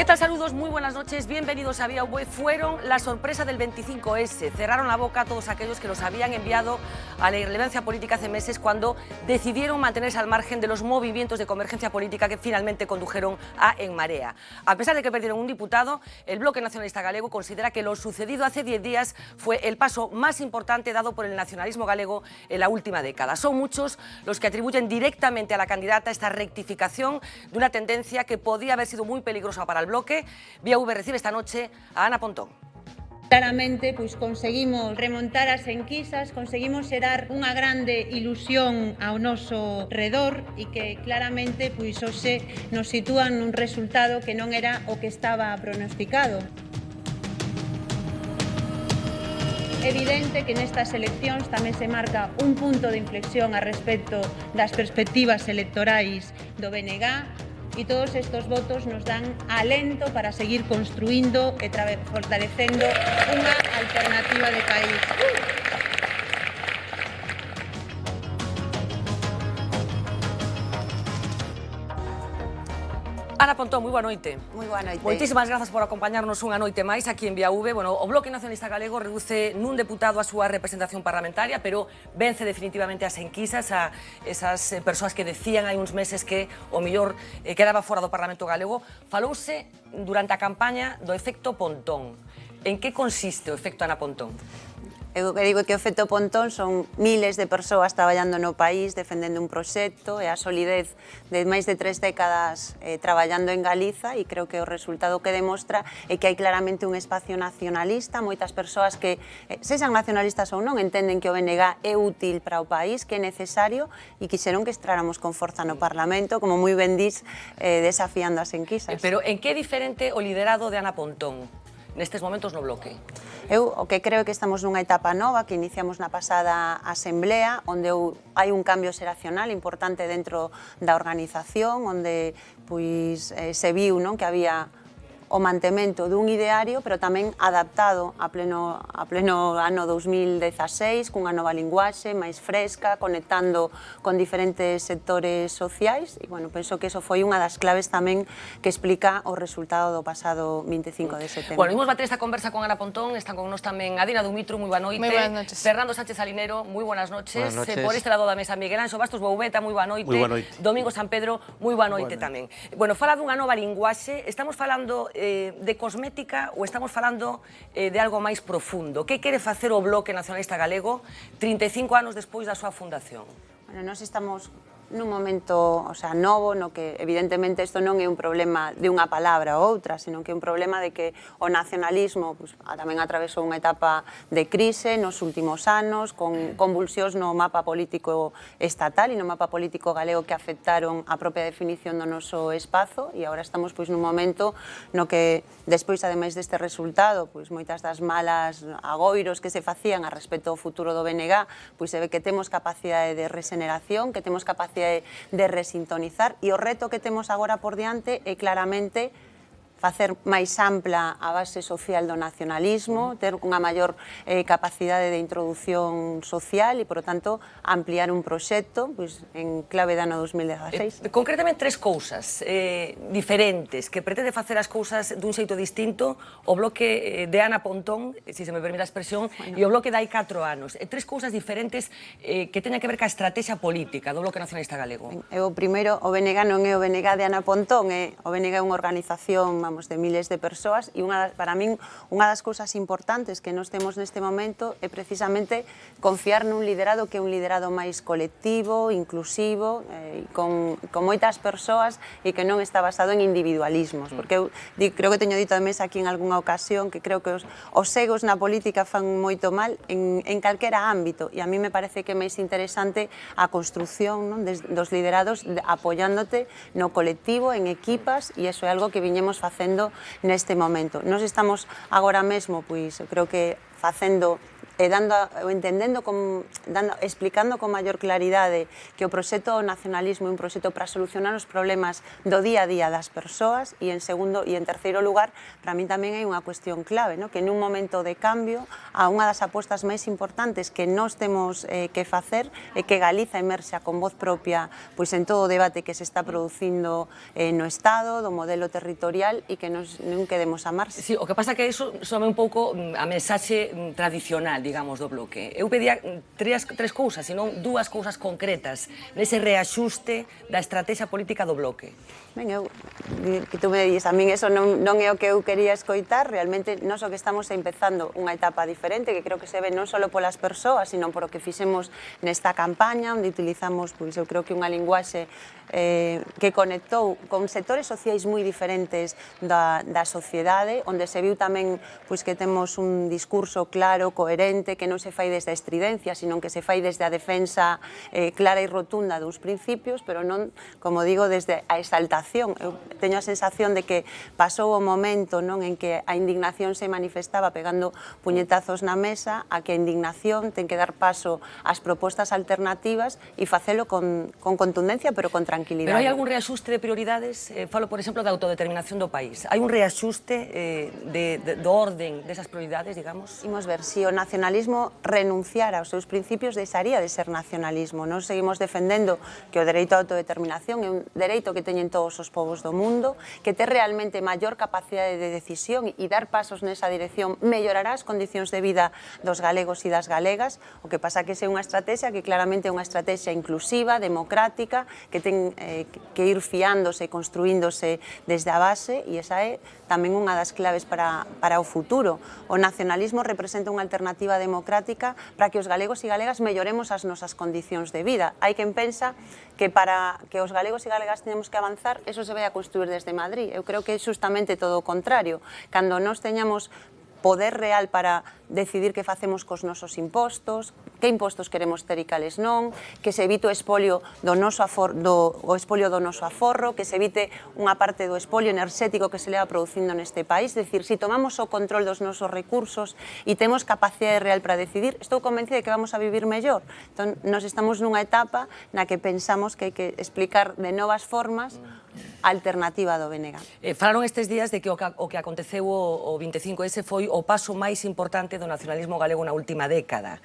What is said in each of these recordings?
¿Qué tal? Saludos, muy buenas noches, bienvenidos a Vía V. Fueron la sorpresa del 25S, cerraron la boca a todos aquellos que los habían enviado a la irrelevancia política hace meses cuando decidieron mantenerse al margen de los movimientos de convergencia política que finalmente condujeron a En Marea. A pesar de que perdieron un diputado, el Bloque Nacionalista Galego considera que lo sucedido hace 10 días fue el paso más importante dado por el nacionalismo galego en la última década. Son muchos los que atribuyen directamente a la candidata esta rectificación de una tendencia que podía haber sido muy peligrosa para el Bloque. Vía V recibe esta noche a Ana Pontón. Claramente, pois conseguimos remontar as enquisas, conseguimos xerar unha grande ilusión ao noso redor e que claramente pois hoxe nos sitúan nun resultado que non era o que estaba pronosticado. É evidente que nestas eleccións tamén se marca un punto de inflexión a respecto das perspectivas electorais do BNG e todos estes votos nos dan alento para seguir construindo e fortalecendo unha alternativa de país. Ana Pontón, moi boa noite. Moi boa noite. Moitísimas grazas por acompañarnos unha noite máis aquí en Vía V. Bueno, o Bloque Nacionalista Galego reduce nun deputado a súa representación parlamentaria, pero vence definitivamente as enquisas a esas persoas que decían hai uns meses que o mellor quedaba fora do Parlamento Galego. Falouse durante a campaña do efecto Pontón. En que consiste o efecto Ana Pontón? Eu que digo que o efecto Pontón son miles de persoas traballando no país, defendendo un proxecto e a solidez de máis de 3 décadas traballando en Galiza, e creo que o resultado que demostra é que hai claramente un espacio nacionalista, moitas persoas que, sexan nacionalistas ou non, entenden que o BNG é útil para o país, que é necesario, e quixeron que estráramos con forza no Parlamento, como moi ben dís, desafiando as enquisas. Pero en que é diferente o liderado de Ana Pontón nestes momentos no Bloque? Eu o que creo é que estamos nunha etapa nova que iniciamos na pasada asemblea, onde hai un cambio xeracional importante dentro da organización, onde pois se viu, non, que había o mantemento dun ideario, pero tamén adaptado a pleno ano 2016, cunha nova linguaxe máis fresca, conectando con diferentes sectores sociais, e, bueno, penso que eso foi unha das claves tamén que explica o resultado do pasado 25 de setembro. Bueno, imos bater esta conversa con Ana Pontón, están con nos tamén Adina Dumitru, moi boa noite. Moi buenas noches. Fernando Sánchez Salinero, moi buenas noches. Buenas noches. Por este lado da mesa, Miguel Anxo Bastos Boubeta, moi boa noite. Moi boa noite. Domingo San Pedro, moi boa noite tamén. Bueno, fala dunha nova linguaxe, estamos falando de cosmética ou estamos falando de algo máis profundo? Que quere facer o Bloque Nacionalista Galego 35 anos despois da súa fundación? Bueno, nós estamos nun momento, o sea, novo, no que evidentemente isto non é un problema de unha palabra ou outra, sino que é un problema de que o nacionalismo pues, tamén atravesou unha etapa de crise nos últimos anos, con convulsións no mapa político estatal e no mapa político galego que afectaron a propia definición do noso espazo, e agora estamos pois nun momento no que despois, ademais deste resultado, pois moitas das malas agoiros que se facían a respecto ao futuro do BNG, pois se ve que temos capacidade de regeneración, que temos capacidade de resintonizar, e o reto que temos agora por diante é claramente facer máis ampla a base social do nacionalismo, ter unha maior capacidade de introducción social e, por tanto, ampliar un proxecto pois, en clave de ano 2016. Concretamente, tres cousas diferentes que pretende facer as cousas dun xeito distinto o Bloque de Ana Pontón, se me permite a expresión, e o Bloque de hai 4 anos. Tres cousas diferentes que teñan que ver ca estrategia política do Bloque Nacionalista Galego. O primeiro, o BNG non é o BNG de Ana Pontón, o BNG é unha organización de miles de persoas, e para min unha das cousas importantes que nós temos neste momento é precisamente confiar nun liderado que é un liderado máis colectivo, inclusivo, con moitas persoas e que non está basado en individualismos, porque eu creo que teño dito a mesa aquí en algunha ocasión que creo que os egos na política fan moito mal en calquera ámbito, e a mí me parece que é máis interesante a construción, non, dos liderados apoiándote no colectivo, en equipas, e iso é algo que viñemos facendo neste momento. Nós estamos agora mesmo, pois, eu creo que facendo e entendendo explicando con maior claridade que o proxecto do nacionalismo é un proxecto para solucionar os problemas do día a día das persoas e en terceiro lugar, para min tamén hai unha cuestión clave, que nun momento de cambio a unha das apostas máis importantes que nós temos que facer é que Galiza emerxa con voz propia pois en todo o debate que se está producindo no Estado, do modelo territorial e que non quedemos a marxe. Sí, o que pasa que iso some un pouco a mensaxe tradicional, digamos, do Bloque. Eu pedía tres cousas, senón dúas cousas concretas nese reaxuste da estrategia política do Bloque. Ben, que tú me dis, a min eso non é o que eu quería escoitar, realmente nós o que estamos empezando unha etapa diferente, que creo que se ve non só polas persoas, sino por o que fixemos nesta campaña, onde utilizamos, pois eu creo que unha linguaxe que conectou con sectores sociais moi diferentes da sociedade, onde se viu tamén pois que temos un discurso claro, coherente, que non se fai desde a estridencia, sino que se fai desde a defensa clara e rotunda dos principios, pero non, como digo, desde a exaltación. Eu teño a sensación de que pasou o momento en que a indignación se manifestaba pegando puñetazos na mesa, a que a indignación ten que dar paso ás propostas alternativas e facelo con contundencia, pero con tranquilidade. Pero hai algún reaxuste de prioridades? Falo, por exemplo, da autodeterminación do país. Hai un reaxuste do orden desas prioridades, digamos? Imos ver, se o nacionalismo renunciara aos seus principios, deixaría de ser nacionalismo. Nós seguimos defendendo que o dereito á autodeterminación é un dereito que teñen todos os povos do mundo, que ten realmente maior capacidade de decisión e dar pasos nesa dirección mellorará as condicións de vida dos galegos e das galegas. O que pasa que é unha estrategia que claramente é unha estrategia inclusiva, democrática, que ten que ir fiándose e construíndose desde a base, e esa é tamén unha das claves para o futuro. O nacionalismo representa unha alternativa democrática para que os galegos e galegas melloremos as nosas condicións de vida. Hai quen pensa que para que os galegos e galegas teñamos que avanzar, eso se vai a construir desde Madrid. Eu creo que é justamente todo o contrario. Cando nós teñamos poder real para decidir que facemos cos nosos impostos, que impostos queremos ter e cales non, que se evite o espolio do noso aforro, que se evite unha parte do espolio enerxético que se leva producindo neste país. É dicir, se tomamos o control dos nosos recursos e temos capacidade real para decidir, estou convencida de que vamos a vivir mellor. Entón, nos estamos nunha etapa na que pensamos que hai que explicar de novas formas a alternativa do BNG. Falaron estes días de que o que aconteceu o 25S foi o paso máis importante do nacionalismo galego na última década.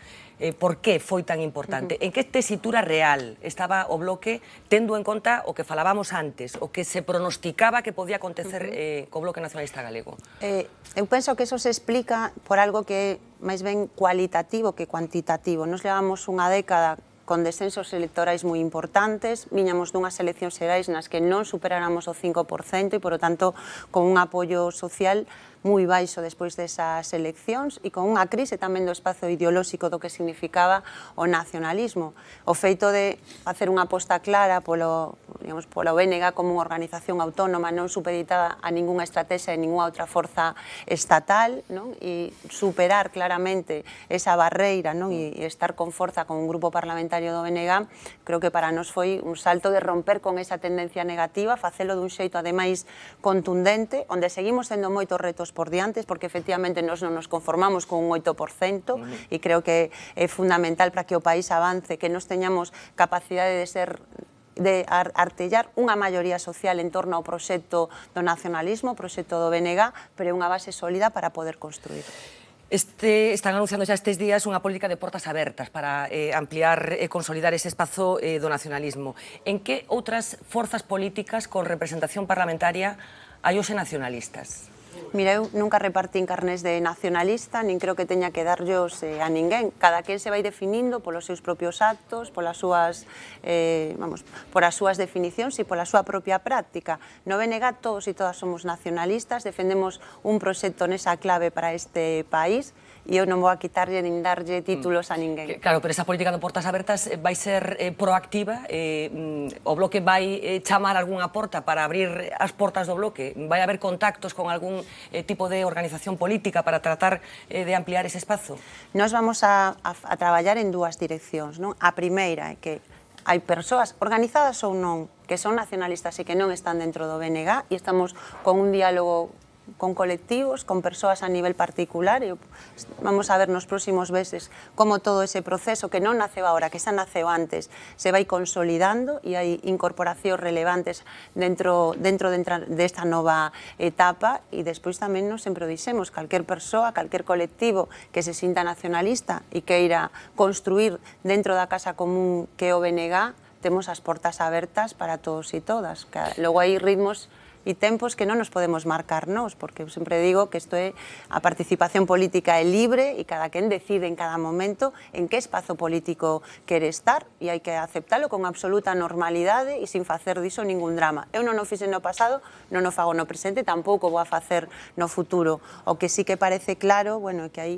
Por que foi tan importante? En que tesitura real estaba o Bloque, tendo en conta o que falábamos antes, o que se pronosticaba que podía acontecer co Bloque Nacionalista Galego? Eu penso que eso se explica por algo que é máis ben cualitativo que cuantitativo. Nos levamos unha década con descensos electorais moi importantes, viñamos dunhas eleccións xerais nas que non superáramos o 5% e, por lo tanto, con un apoio social moi baixo despois desas eleccións e con unha crise tamén do espazo ideolóxico do que significaba o nacionalismo. O feito de facer unha aposta clara polo BNG como unha organización autónoma non supeditada a ningunha estrategia e ningunha outra forza estatal, e superar claramente esa barreira e estar con forza con un grupo parlamentario do BNG, creo que para nós foi un salto de romper con esa tendencia negativa, facelo dun xeito ademais contundente, onde seguimos tendo moitos retos por diantes, porque efectivamente nós non nos conformamos con un 8% e creo que é fundamental para que o país avance, que nos teñamos capacidade de artellar unha maioría social en torno ao proxecto do nacionalismo, o proxecto do BNG, pero é unha base sólida para poder construir. Están anunciando xa estes días unha política de portas abertas para ampliar e consolidar ese espazo do nacionalismo. En que outras forzas políticas con representación parlamentaria hai hoxe nacionalistas? Mira, eu nunca repartín carnés de nacionalista, nin creo que teña que darllos a ninguén. Cada quen se vai definindo polos seus propios actos, polas súas definicións e pola súa propia práctica. No BNG todos e todas somos nacionalistas, defendemos un proxecto nesa clave para este país, e eu non vou a quitarlle nin darlle títulos a ninguén. Claro, pero esa política de portas abertas vai ser proactiva? O Bloque vai chamar algunha porta para abrir as portas do Bloque? Vai haber contactos con algún tipo de organización política para tratar de ampliar ese espazo? Nós vamos a traballar en dúas direccións. A primeira é que hai persoas organizadas ou non que son nacionalistas e que non están dentro do BNG e estamos con un diálogo con colectivos, con persoas a nivel particular, e vamos a ver nos próximos meses como todo ese proceso que non naceu agora, que xa naceu antes, se vai consolidando e hai incorporacións relevantes dentro desta nova etapa, e despois tamén nos sempre dixemos, calquer persoa, calquer colectivo que se sinta nacionalista e queira construir dentro da casa común que é o BNG, temos as portas abertas para todos e todas. Logo hai ritmos e tempos que non nos podemos marcar nós, porque eu sempre digo que isto é a participación política é libre e cada quen decide en cada momento en que espazo político quere estar e hai que aceptalo con absoluta normalidade e sin facer diso ningún drama. Eu non o fixe no pasado, non o fago no presente, tampouco vou a facer no futuro. O que sí que parece claro, bueno, é que hai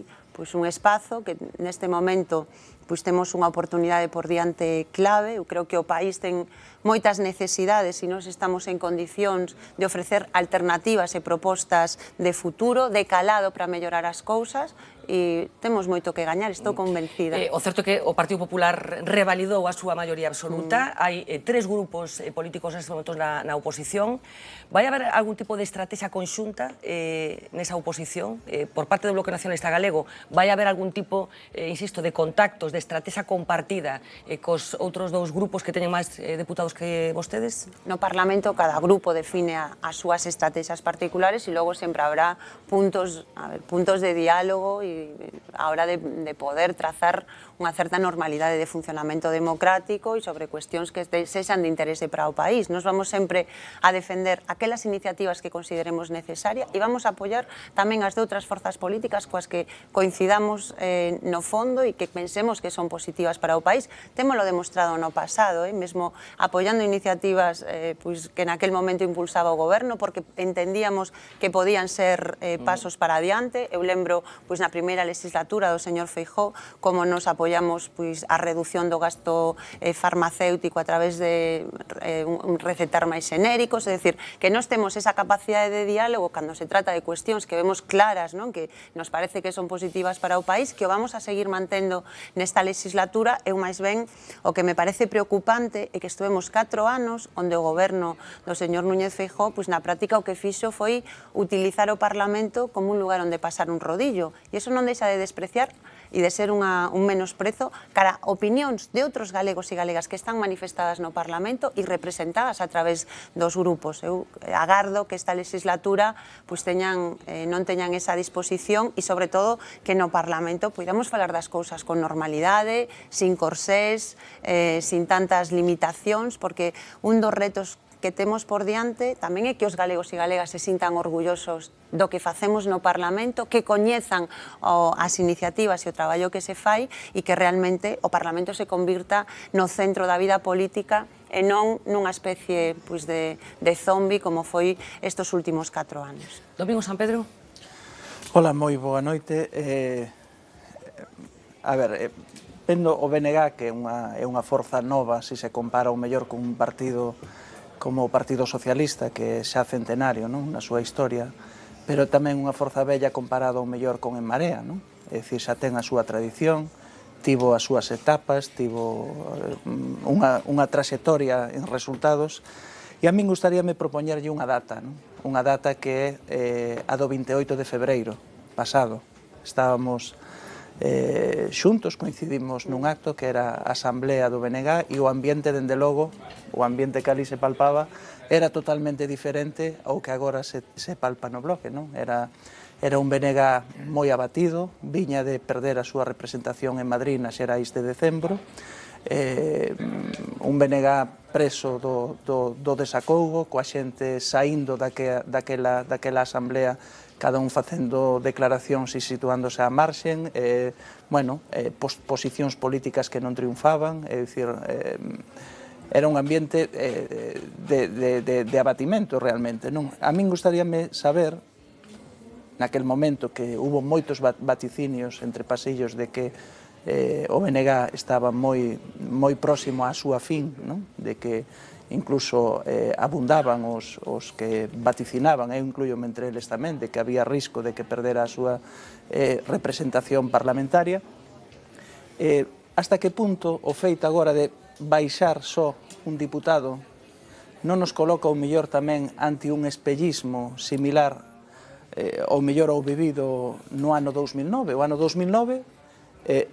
un espazo que neste momento temos unha oportunidade por diante clave. Eu creo que o país ten moitas necesidades e nós estamos en condicións de ofrecer alternativas e propostas de futuro, de calado para mellorar as cousas, e temos moito que gañar, estou convencida. O certo é que o Partido Popular revalidou a súa maioría absoluta, hai 3 grupos políticos neste momento na oposición. Vai haber algún tipo de estrategia conxunta nesa oposición? Por parte do Bloque Nacionalista Galego, vai haber algún tipo, insisto, de contactos, de estrategia compartida cos outros 2 grupos que teñen máis deputados que vostedes? No Parlamento cada grupo define as súas estrategias particulares e logo sempre habrá puntos de diálogo e a hora de poder trazar unha certa normalidade de funcionamento democrático e sobre cuestións que sexan de interese para o país. Nos vamos sempre a defender aquelas iniciativas que consideremos necesarias e vamos a apoiar tamén as de outras forzas políticas coas que coincidamos no fondo e que pensemos que son positivas para o país. Témolo demostrado no pasado, mesmo apoiando iniciativas que naquel momento impulsaba o goberno porque entendíamos que podían ser pasos para adiante. Eu lembro na primeira legislatura do señor Feijóo como nos apoiamos a reducción do gasto farmacéutico a través de recetar máis xenéricos, é dicir, que nós temos esa capacidade de diálogo cando se trata de cuestións que vemos claras, que nos parece que son positivas para o país, que o vamos a seguir mantendo nesta legislatura. Eu máis ben o que me parece preocupante é que estuvemos 4 anos onde o goberno do señor Núñez Feijóo na práctica o que fixo foi utilizar o Parlamento como un lugar onde pasar un rodillo, e iso non deixa de despreciar e de ser un menosprezo cara a opinións de outros galegos e galegas que están manifestadas no Parlamento e representadas a través dos grupos. Eu agardo que esta legislatura non teñan esa disposición e, sobre todo, que no Parlamento podamos falar das cousas con normalidade, sin corsés, sin tantas limitacións, porque un dos retos que temos por diante tamén é que os galegos e galegas se sintan orgullosos do que facemos no Parlamento, que coñezan as iniciativas e o traballo que se fai e que realmente o Parlamento se convirta no centro da vida política e non nunha especie de zombi como foi estes últimos 4 anos. Domingo San Pedro. Hola, moi boa noite. Vendo o BNG, que é unha forza nova, se se compara o mellor con un partido como o Partido Socialista, que xa centenario na súa historia, pero tamén unha forza bella comparada ao mellor con En Marea, é dicir, xa ten a súa tradición, tivo as súas etapas, tivo unha traxectoria en resultados, e a min gustaríame propoñerlle unha data que é a do 28 de febreiro pasado. Estábamos xuntos, coincidimos nun acto que era a Asamblea do BNG e o ambiente, dende logo, o ambiente que ali se palpaba era totalmente diferente ao que agora se palpa no Bloque. Era un BNG moi abatido, viña de perder a súa representación en Madrid nas xerais de decembro, un BNG preso do desacougo, coa xente saindo daquela asamblea, cada un facendo declaracións e situándose á marxen, posicións políticas que non triunfaban, é dicir, era un ambiente de abatimento realmente. A min gustaríame saber, naquel momento que hubo moitos vaticinios entre pasillos de que o BNG estaba moi próximo á súa fin, de que incluso abundaban os que vaticinaban, eu incluyo-me entre eles tamén, de que había risco de que perdera a súa representación parlamentaria. Hasta que punto o feito agora de baixar só un diputado non nos coloca o mellor tamén ante un espellismo similar ou mellor ou vivido no ano 2009. O ano 2009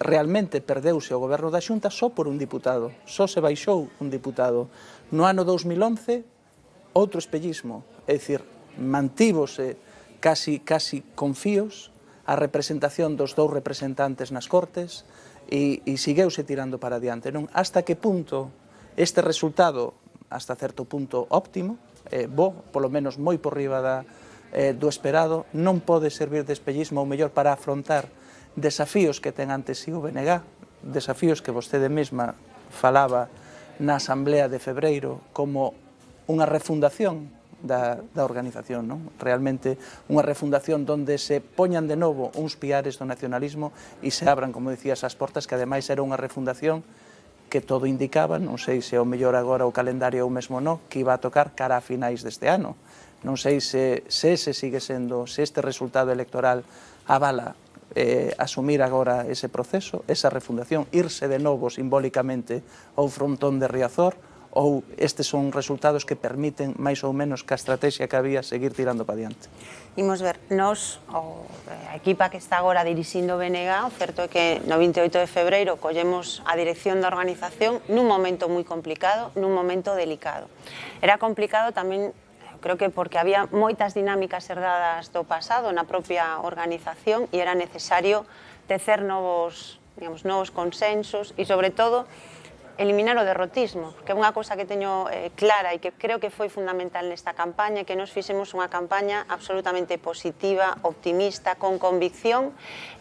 realmente perdeuse o goberno da Xunta só por un diputado, só se baixou un diputado. No ano 2011, outro espellismo, é dicir, mantívose casi con fíos a representación dos dous representantes nas Cortes e segueuse tirando para adiante. Hasta que punto este resultado, hasta certo punto óptimo, bo, polo menos moi por riba do esperado, non pode servir de espellismo ou mellor para afrontar desafíos que ten ante si o BNG, desafíos que vostede mesma falaba na Asamblea de Febreiro como unha refundación da organización, non? Realmente unha refundación donde se poñan de novo uns piares do nacionalismo e se abran, como dicías, as portas, que ademais era unha refundación que todo indicaba, non sei se o mellor agora o calendario ou mesmo non, que iba a tocar cara a finais deste ano. Non sei se ese sigue sendo, se este resultado electoral avala asumir agora ese proceso, esa refundación, irse de novo simbólicamente ao frontón de Riazor, ou estes son resultados que permiten máis ou menos que a estrategia que había seguir tirando para diante. Imos ver, nos, a equipa que está agora dirixindo o BNG, o certo é que no 28 de febreiro collemos a dirección da organización nun momento moi complicado, nun momento delicado. Era complicado tamén, creo que porque había moitas dinámicas herdadas do pasado na propia organización e era necesario tecer novos consensos e, sobre todo, eliminar o derrotismo, que é unha cousa que teño clara e que creo que foi fundamental nesta campaña, que nos fixemos unha campaña absolutamente positiva, optimista, con convicción,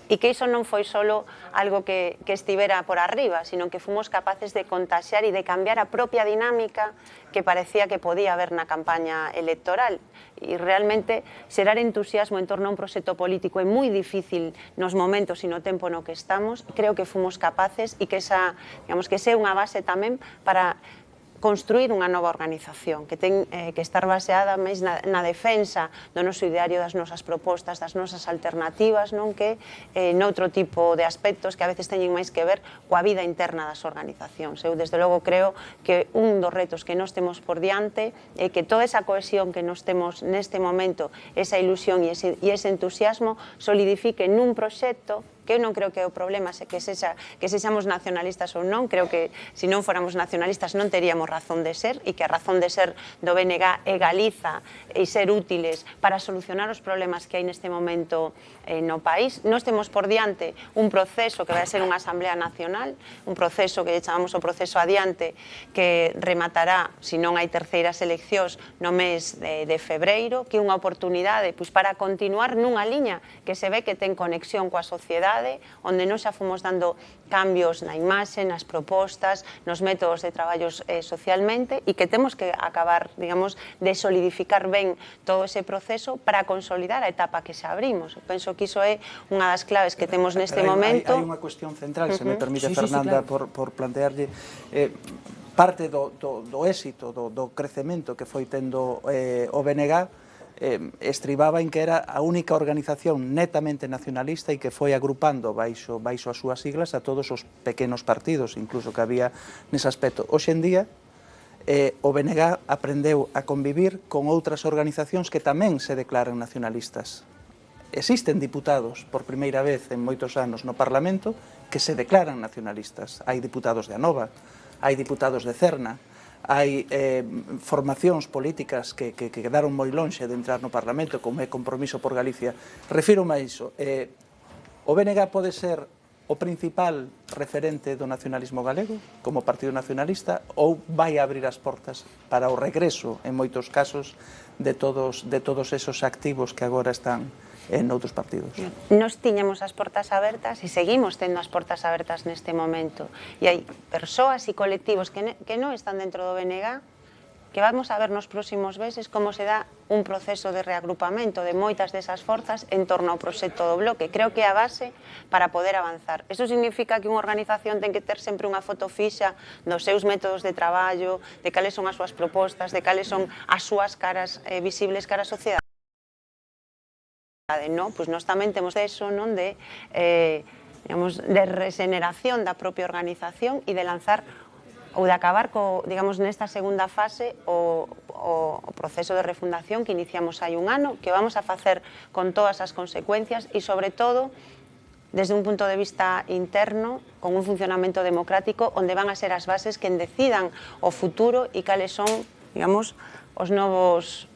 e que iso non foi solo algo que estivera por arriba, sino que fomos capaces de contaxiar e de cambiar a propia dinámica que parecía que podía haber na campaña electoral. E realmente xerar entusiasmo en torno a un proxecto político é moi difícil nos momentos e no tempo no que estamos. Creo que fomos capaces e que esa é unha base tamén para construir unha nova organización que ten que estar baseada máis na defensa do noso ideario, das nosas propostas, das nosas alternativas, non que noutro tipo de aspectos que a veces teñen máis que ver coa vida interna das organizacións. Eu, desde logo, creo que un dos retos que nos temos por diante é que toda esa cohesión que nos temos neste momento, esa ilusión e ese entusiasmo solidifique nun proxecto que eu non creo que o problema que sexamos nacionalistas ou non. Creo que se non fóramos nacionalistas non teríamos razón de ser e que a razón de ser do BNG é Galiza e ser útiles para solucionar os problemas que hai neste momento no país. Nós temos por diante un proceso que vai ser unha Asamblea Nacional, un proceso que chamamos o proceso adiante, que rematará, se non hai terceiras eleccións, no mes de febreiro, que é unha oportunidade para continuar nunha liña que se ve que ten conexión coa sociedade, onde nós xa fomos dando cambios na imaxe, nas propostas, nos métodos de traballos socialmente, e que temos que acabar, digamos, de solidificar ben todo ese proceso para consolidar a etapa que xa abrimos. Penso que iso é unha das claves que temos neste momento. Hai unha cuestión central, se me permite, Fernanda, por plantearlle parte do éxito, do crecemento que foi tendo o BNG, estribaba en que era a única organización netamente nacionalista e que foi agrupando baixo as súas siglas a todos os pequenos partidos, incluso que había nese aspecto. Hoxe en día, o BNG aprendeu a convivir con outras organizacións que tamén se declaran nacionalistas. Existen diputados, por primeira vez en moitos anos no Parlamento, que se declaran nacionalistas. Hai diputados de Anova, hai diputados de Cerna, hai formacións políticas que quedaron moi lonxe de entrar no Parlamento, como é Compromiso por Galicia. Refírome a iso. O BNG pode ser o principal referente do nacionalismo galego, como partido nacionalista, ou vai abrir as portas para o regreso, en moitos casos, de todos esos activos que agora están en outros partidos? Nos tiñamos as portas abertas e seguimos tendo as portas abertas neste momento. E hai persoas e colectivos que non están dentro do BNG que vamos a ver nos próximos meses como se dá un proceso de reagrupamento de moitas desas forzas en torno ao proxecto do bloque. Creo que é a base para poder avanzar. Iso significa que unha organización ten que ter sempre unha foto fixa dos seus métodos de traballo, de cales son as súas propostas, de cales son as súas caras visibles cara á sociedade. Pois nós tamén temos eso de regeneración da propia organización e de lanzar ou de acabar digamos, nesta segunda fase o proceso de refundación que iniciamos hai un ano, que vamos a facer con todas as consecuencias e, sobre todo, desde un punto de vista interno, con un funcionamento democrático, onde van a ser as bases que decidan o futuro e cales son, digamos, os novos,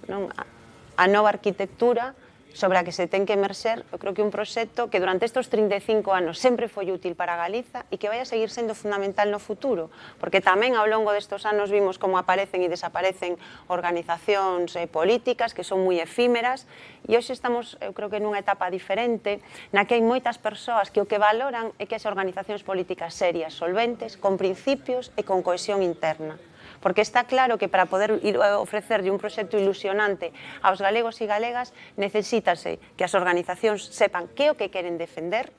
a nova arquitectura sobre a que se ten que emerxer. Eu creo que un proxecto que durante estes 35 anos sempre foi útil para Galiza e que vai a seguir sendo fundamental no futuro, porque tamén ao longo destes anos vimos como aparecen e desaparecen organizacións políticas que son moi efímeras, e hoxe estamos, eu creo que nunha etapa diferente, na que hai moitas persoas que o que valoran é que as organizacións políticas serias, solventes, con principios e con cohesión interna. Porque está claro que para poder ofrecerlle un proxecto ilusionante aos galegos e galegas necesítase que as organizacións sepan que é o que queren defender,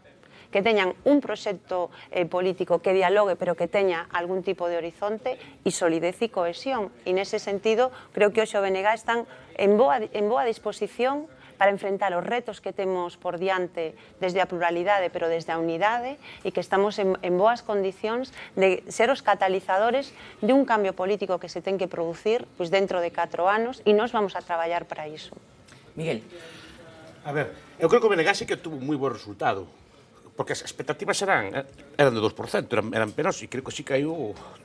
que teñan un proxecto político que dialogue pero que teña algún tipo de horizonte e solidez e cohesión. E nese sentido creo que hoxe o BNG están en boa disposición para enfrentar os retos que temos por diante desde a pluralidade, pero desde a unidade, e que estamos en boas condicións de ser os catalizadores de un cambio político que se ten que producir dentro de 4 anos, e nós vamos a traballar para iso. Miguel. A ver, eu creo que o BNG sí que tuvo moi bo resultado, porque as expectativas eran de 2%, eran penos, e creo que sí que aí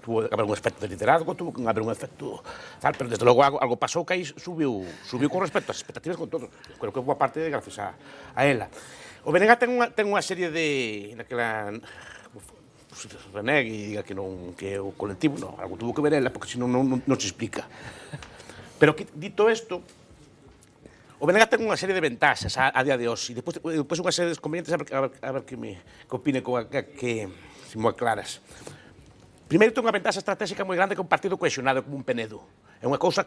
tuvo que haber un efecto de liderazgo, tuvo que haber un efecto tal, pero desde logo algo pasou que aí subiu con respecto ás expectativas con todo. Creo que boa parte gracias a ela. O BNG ten unha serie de naquela renegue e diga que non que o colectivo, non, algo tuvo que ver ela, porque senón non se explica. Pero dito isto, o BNG ten unha serie de ventaxas a día de hoxe, e depois unha serie de desconvenientes a ver que opine que se moi claras. Primeiro, ten unha ventaxa estratégica moi grande que un partido cohesionado como un Penedo. É unha cousa,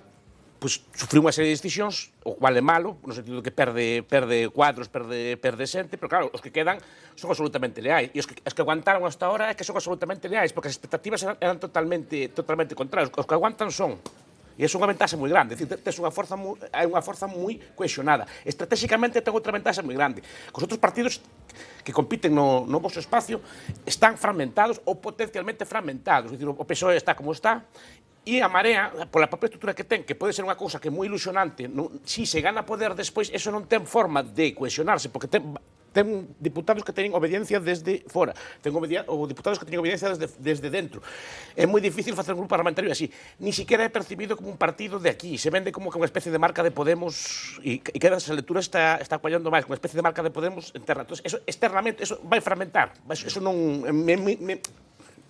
sufriu unha serie de decisións, o cual é malo, no sentido que perde cuadros, perde xente, pero claro, os que quedan son absolutamente leais, e os que aguantaron hasta ahora é que son absolutamente leais, porque as expectativas eran totalmente contrarias. Os que aguantan son. E é unha ventaxa moi grande, é unha forza moi cohesionada. Estratégicamente ten outra ventaxa moi grande. Os outros partidos que compiten no vosso espacio están fragmentados ou potencialmente fragmentados. É dicir, o PSOE está como está, e a Marea, pola propia estrutura que ten, que pode ser unha cousa que é moi ilusionante, si se gana poder despois, eso non ten forma de cohesionarse, porque ten diputados que teñen obediencia desde fora, ou diputados que teñen obediencia desde dentro. É moi difícil facer un grupo parlamentario así. Ni siquiera é percibido como un partido de aquí, se vende como que unha especie de marca de Podemos, e que esa lectura está acollando máis, unha especie de marca de Podemos interna. Entón, eso externamente, eso vai fragmentar, eso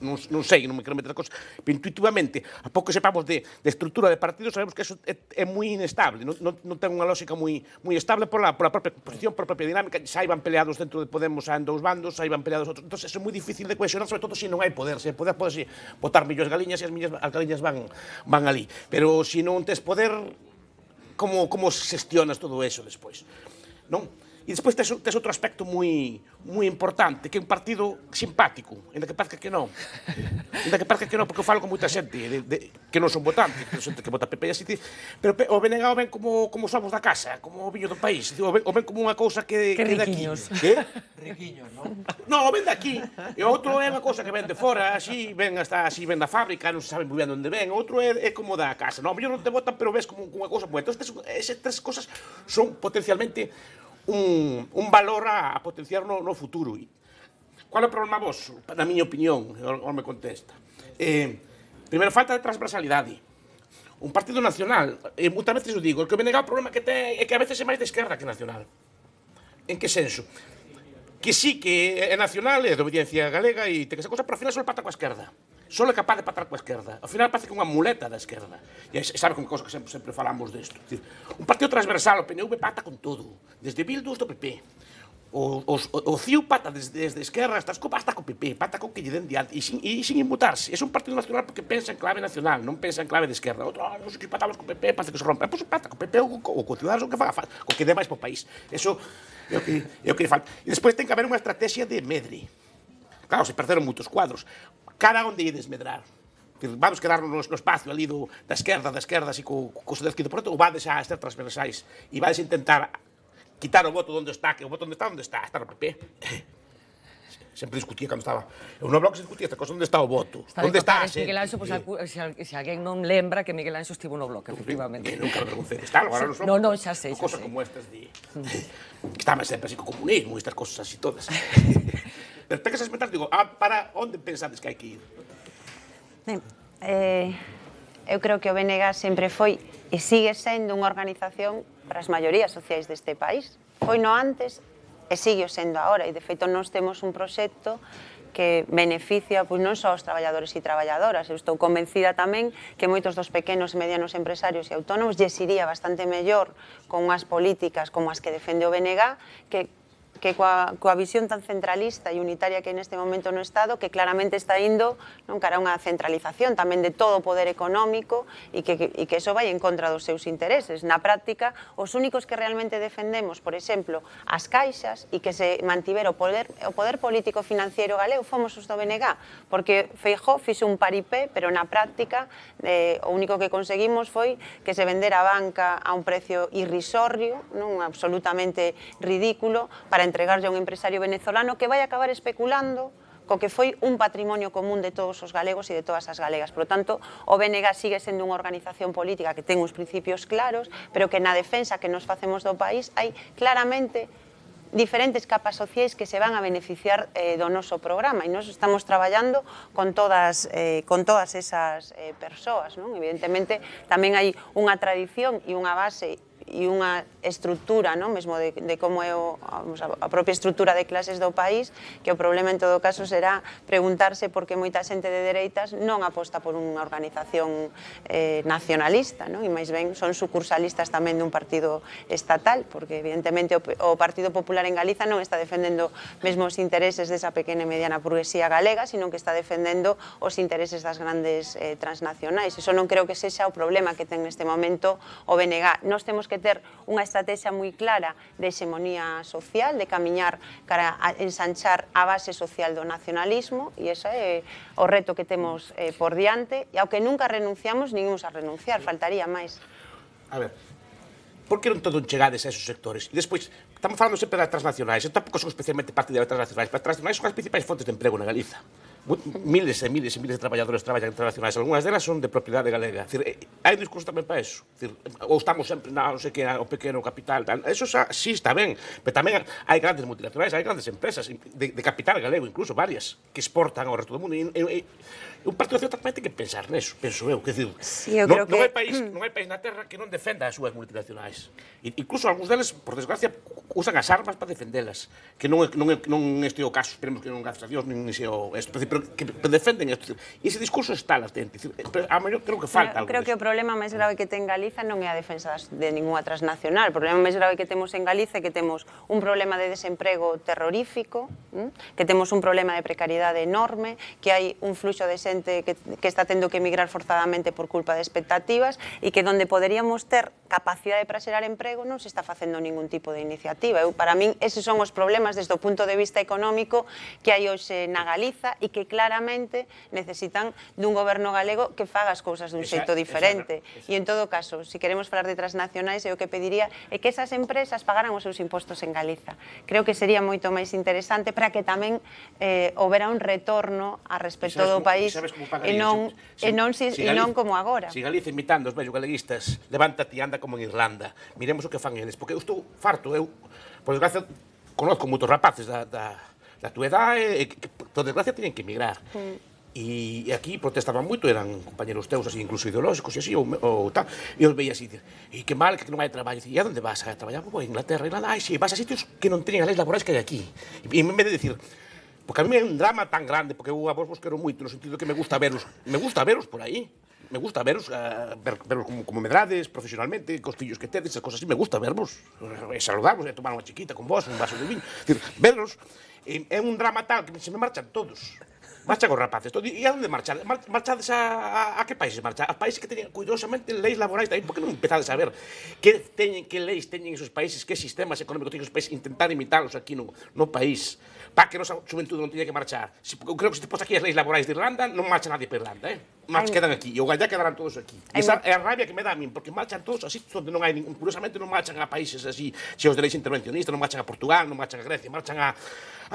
non sei, non me quero meter cosas, pero intuitivamente, a pouco que sepamos de estrutura de partidos, sabemos que eso é moi inestable, non ten unha lógica moi estable pola propia posición, pola propia dinámica, xa iban peleados dentro de Podemos en dous bandos, xa iban peleados outros, entón é moi difícil de cohesionar, sobre todo se non hai poder, se hai poder pode botar millóns de galiñas e as galiñas van ali, pero se non tes poder, como xestionas todo eso despois, non? E despois tes outro aspecto moi importante, que é un partido simpático, ainda que parece que non. Ainda que parece que non, porque eu falo con moita xente que non son votantes, que xente que vota PP e así, pero o BNG o ven como somos da casa, como o viño do país, o ven como unha cousa que de aquí. Que? Riquiños, non? Non, o ven de aquí. E o outro é unha cousa que ven de fora, así ven da fábrica, non se sabe moi ben onde ven. O outro é como da casa. Non, mellor non te votan, pero ves como unha cousa boa. Entón, esas tres cosas son potencialmente un valor a potenciar no futuro. Qual é o problema vosso? Na miña opinión, o me contesta. Primeiro, falta de transversalidade. Un partido nacional, moitas veces eu digo, que o BNG o problema que ten é que a veces é máis de esquerda que nacional. En que senso? Que sí que é nacional, é de obediencia galega e ten que ser cosa, pero ao final só pata coa esquerda. Só é capaz de patar coa esquerda. Ao final parece que unha muleta da esquerda. E sabe como cosa que sempre falamos desto. Un partido transversal, o PNV pata con todo. Desde Bildu hasta o PP. O CIU pata desde esquerda hasta co PP, pata con que lle den diante, e sin inmutarse. É un partido nacional porque pensa en clave nacional, non pensa en clave de esquerda. Outro, nos que patamos con PP, parece que se rompe. Pois pata con PP ou co Ciudadanos, o que faga falta, o que dé máis po país. Eso é o que falta. E despois ten que haber unha estrategia de medre. Claro, se perderon moitos cuadros. Cara onde ides medrar. Vamos quedarnos no espacio ali da esquerda, así co de esquerda, por outro, ou vades a ser transversais e vades intentar quitar o voto onde está, que o voto onde está, está no PP. sempre discutía cando estaba... Eu no Bloque se discutía esta cosa, onde está o voto? Onde está a xente? Miguel Anxo, se alguén non lembra que Miguel Anxo estivo no Bloque, efectivamente. Que nunca me preguntei de estar, agora non son... Non, xa sei, xa Cosas sei. como estas de... Que estaban sempre así co comunismo e estas cosas así todas. Pero pegas a esmentar, digo, para onde pensades que hai que ir? Ben, eu creo que o BNG sempre foi e sigue sendo unha organización para as maiorías sociais deste país. Foi no antes e sigue sendo agora, e de feito nós temos un proxecto que beneficia non só aos traballadores e traballadoras. Eu estou convencida tamén que moitos dos pequenos e medianos empresarios e autónomos lles iría bastante mellor con unhas políticas como as que defende o BNG que coa visión tan centralista e unitaria que neste momento no Estado, que claramente está indo cara a unha centralización tamén de todo o poder económico e que eso vai en contra dos seus intereses. Na práctica, os únicos que realmente defendemos, por exemplo, as caixas e que se mantivera o poder político financiero galego fomos os do BNG, porque Feijóo fixo un paripé, pero na práctica o único que conseguimos foi que se vendera a banca a un precio irrisorio, absolutamente ridículo, para entregarlle a un empresario venezolano que vai acabar especulando co que foi un patrimonio común de todos os galegos e de todas as galegas. Por lo tanto, o BNG sigue sendo unha organización política que ten uns principios claros, pero que na defensa que nos facemos do país hai claramente diferentes capas sociais que se van a beneficiar do noso programa, e nós estamos traballando con todas esas persoas. Evidentemente, tamén hai unha tradición e unha base e unha estrutura, mesmo de como é a propia estrutura de clases do país, que o problema en todo caso será preguntarse por que moita xente de dereitas non aposta por unha organización nacionalista, e máis ben son sucursalistas tamén dun partido estatal, porque evidentemente o Partido Popular en Galiza non está defendendo mesmo os intereses desa pequena e mediana burguesía galega, sino que está defendendo os intereses das grandes transnacionais. Iso non creo que sexa o problema que ten neste momento o BNG. Nós temos que ter unha estrategia moi clara de hexemonía social, de camiñar cara a ensanchar a base social do nacionalismo, e ese é o reto que temos por diante, e ao que nunca renunciamos, nin imos a renunciar, faltaría máis. A ver, por que non todo chegades a esos sectores? E despois, estamos falando sempre das transnacionais, eu tampouco son especialmente partidario das transnacionais, pero as transnacionais son as principais fontes de emprego na Galiza. Miles e miles e miles de traballadores traballan en transnacionais, algunhas delas son de propiedade galega. Hai un discurso tamén para eso. Ou estamos sempre na, non sei que, o pequeno capital, tal. Eso sí está ben, pero tamén hai grandes multinacionais, hai grandes empresas de capital galego, incluso varias, que exportan ao resto do mundo. E un partido nacional tamén ten que pensar neso, penso eu. Non hai país na terra que non defenda as súas multinacionais. Incluso algúns deles, por desgracia, usan as armas para defendelas, que non este o caso, esperemos que non, gracias a Dios, nin seo esto, pero que defenden isto. E ese discurso está latente. A mellor creo que falta algo. Creo que o problema máis grave que ten Galiza non é a defensa de ninguna transnacional. O problema máis grave que temos en Galiza é que temos un problema de desemprego terrorífico, que temos un problema de precariedade enorme, que hai un fluxo de xente que está tendo que emigrar forzadamente por culpa de expectativas, e que donde poderíamos ter capacidade para xerar emprego non se está facendo ningún tipo de iniciativa. Para min, eses son os problemas desde o punto de vista económico que hai hoxe na Galiza, e que claramente necesitan dun goberno galego que faga as cousas dun xeito diferente. E en todo caso, se queremos falar de transnacionais, eu o que pediría é que esas empresas pagaran os seus impostos en Galiza. Creo que sería moito máis interesante para que tamén houbera un retorno a respecto do país e non como agora. Si Galiza imitando os vellos galeguistas, levántate e anda como en Irlanda, miremos o que fan eles, porque eu estou farto, por desgracia, conozco moitos rapaces da tua edade, que por desgracia teñen que emigrar. E aquí protestaban moito, eran compañeros teus, así, incluso ideolóxicos, e así, ou tal, e os veía así, e que mal, que non hai traballo, e a onde vas a traballar? Pois a Inglaterra, si, vas a sitios que non teñen as leis laborais que hai aquí. E en vez de decir, porque a mí é un drama tan grande, porque eu a vos quero moito, no sentido que me gusta veros por aí. Me gusta veros como medrades profesionalmente, cos fillos que tedes, as cosas así, me gusta vervos, saludarvos, tomar unha chiquita con vos, un vaso de viño, vervos, é un drama tal que se me marchan todos. Marchan os rapaces. E a onde marchar? Marchades a que países marchar? A países que teñen cuidadosamente leis laborais tamén. Por que non empezades a ver que leis teñen esos países, que sistemas económicos teñen esos países, intentar imitalos aquí no país, para que nosa xuventude non teña que marchar? Eu creo que se te pos aquí as leis laborais de Irlanda, non marcha nadie para Irlanda, quedan aquí, e o gallá quedarán todos aquí. Esa é a rabia que me dá a min, porque marchan todos así, onde non hai ningún, curiosamente non marchan a países así, cheos de leis intervencionistas, non marchan a Portugal, non marchan a Grecia, marchan a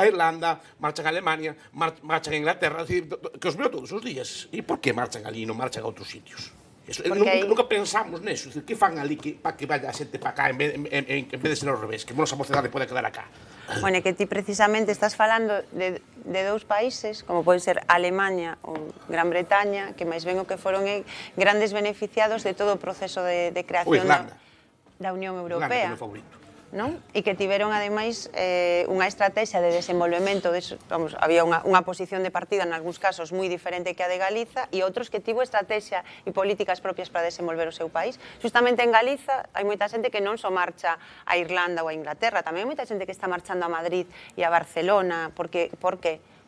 Irlanda, marchan a Alemania, marchan a Inglaterra, decir, que os veo todos os días. E por que marchan ali e non marchan a outros sitios? Nunca pensamos neso, que fan ali para que vaya a xente para cá en vez de ser ao revés, que a nosa mocedade pode quedar acá. Bueno, que ti precisamente estás falando de dous países, como poden ser Alemania ou Gran Bretaña, que máis ben o que foron grandes beneficiados de todo o proceso de creación da Unión Europea. Irlanda, que é o meu favorito. Non? E que tiveron, ademais, unha estrategia de desenvolvemento, había unha posición de partida, en algúns casos, moi diferente que a de Galiza, e outros que tivo estrategia e políticas propias para desenvolver o seu país. Justamente en Galiza hai moita xente que non só marcha a Irlanda ou a Inglaterra, tamén hai moita xente que está marchando a Madrid e a Barcelona. Por que?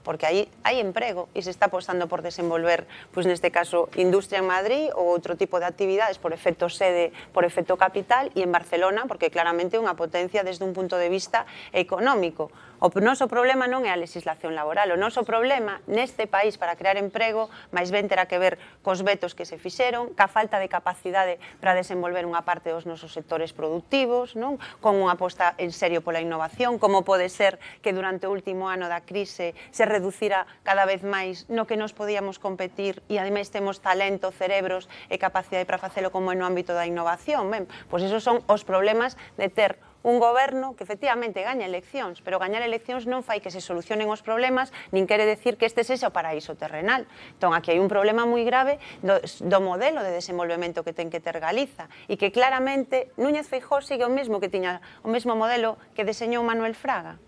Porque aí hai emprego e se está apostando por desenvolver, pois neste caso, industria en Madrid ou outro tipo de actividades por efecto sede, por efecto capital, e en Barcelona, porque claramente é unha potencia desde un punto de vista económico. O noso problema non é a legislación laboral, o noso problema neste país para crear emprego máis ben terá que ver cos vetos que se fixeron, ca falta de capacidade para desenvolver unha parte dos nosos sectores productivos, non? Con unha aposta en serio pola innovación, como pode ser que durante o último ano da crise se reducira cada vez máis no que nos podíamos competir e ademais temos talento, cerebros e capacidade para facelo como no ámbito da innovación. Ben, pois esos son os problemas de ter un goberno que efectivamente gaña eleccións, pero gañar eleccións non fai que se solucionen os problemas, nin quere decir que este sexa o paraíso terrenal. Entón, aquí hai un problema moi grave do modelo de desenvolvemento que ten que ter Galiza, e que claramente Núñez Feijóo sigue o mesmo modelo que deseñou Manuel Fraga,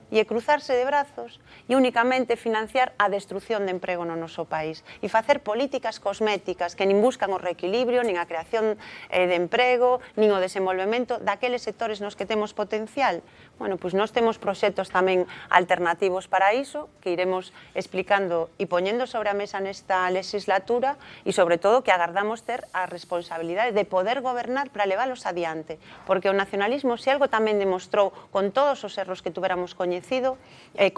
e é cruzarse de brazos e únicamente financiar a destrucción de emprego no noso país e facer políticas cosméticas que nin buscan o reequilibrio, nin a creación de emprego, nin o desenvolvemento daqueles sectores nos que temos potencial. Bueno, pois nós temos proxectos tamén alternativos para iso, que iremos explicando e poñendo sobre a mesa nesta legislatura, e sobre todo que agardamos ter a responsabilidade de poder gobernar para leválos adiante, porque o nacionalismo, se algo tamén demostrou con todos os erros que tuveramos cometido, é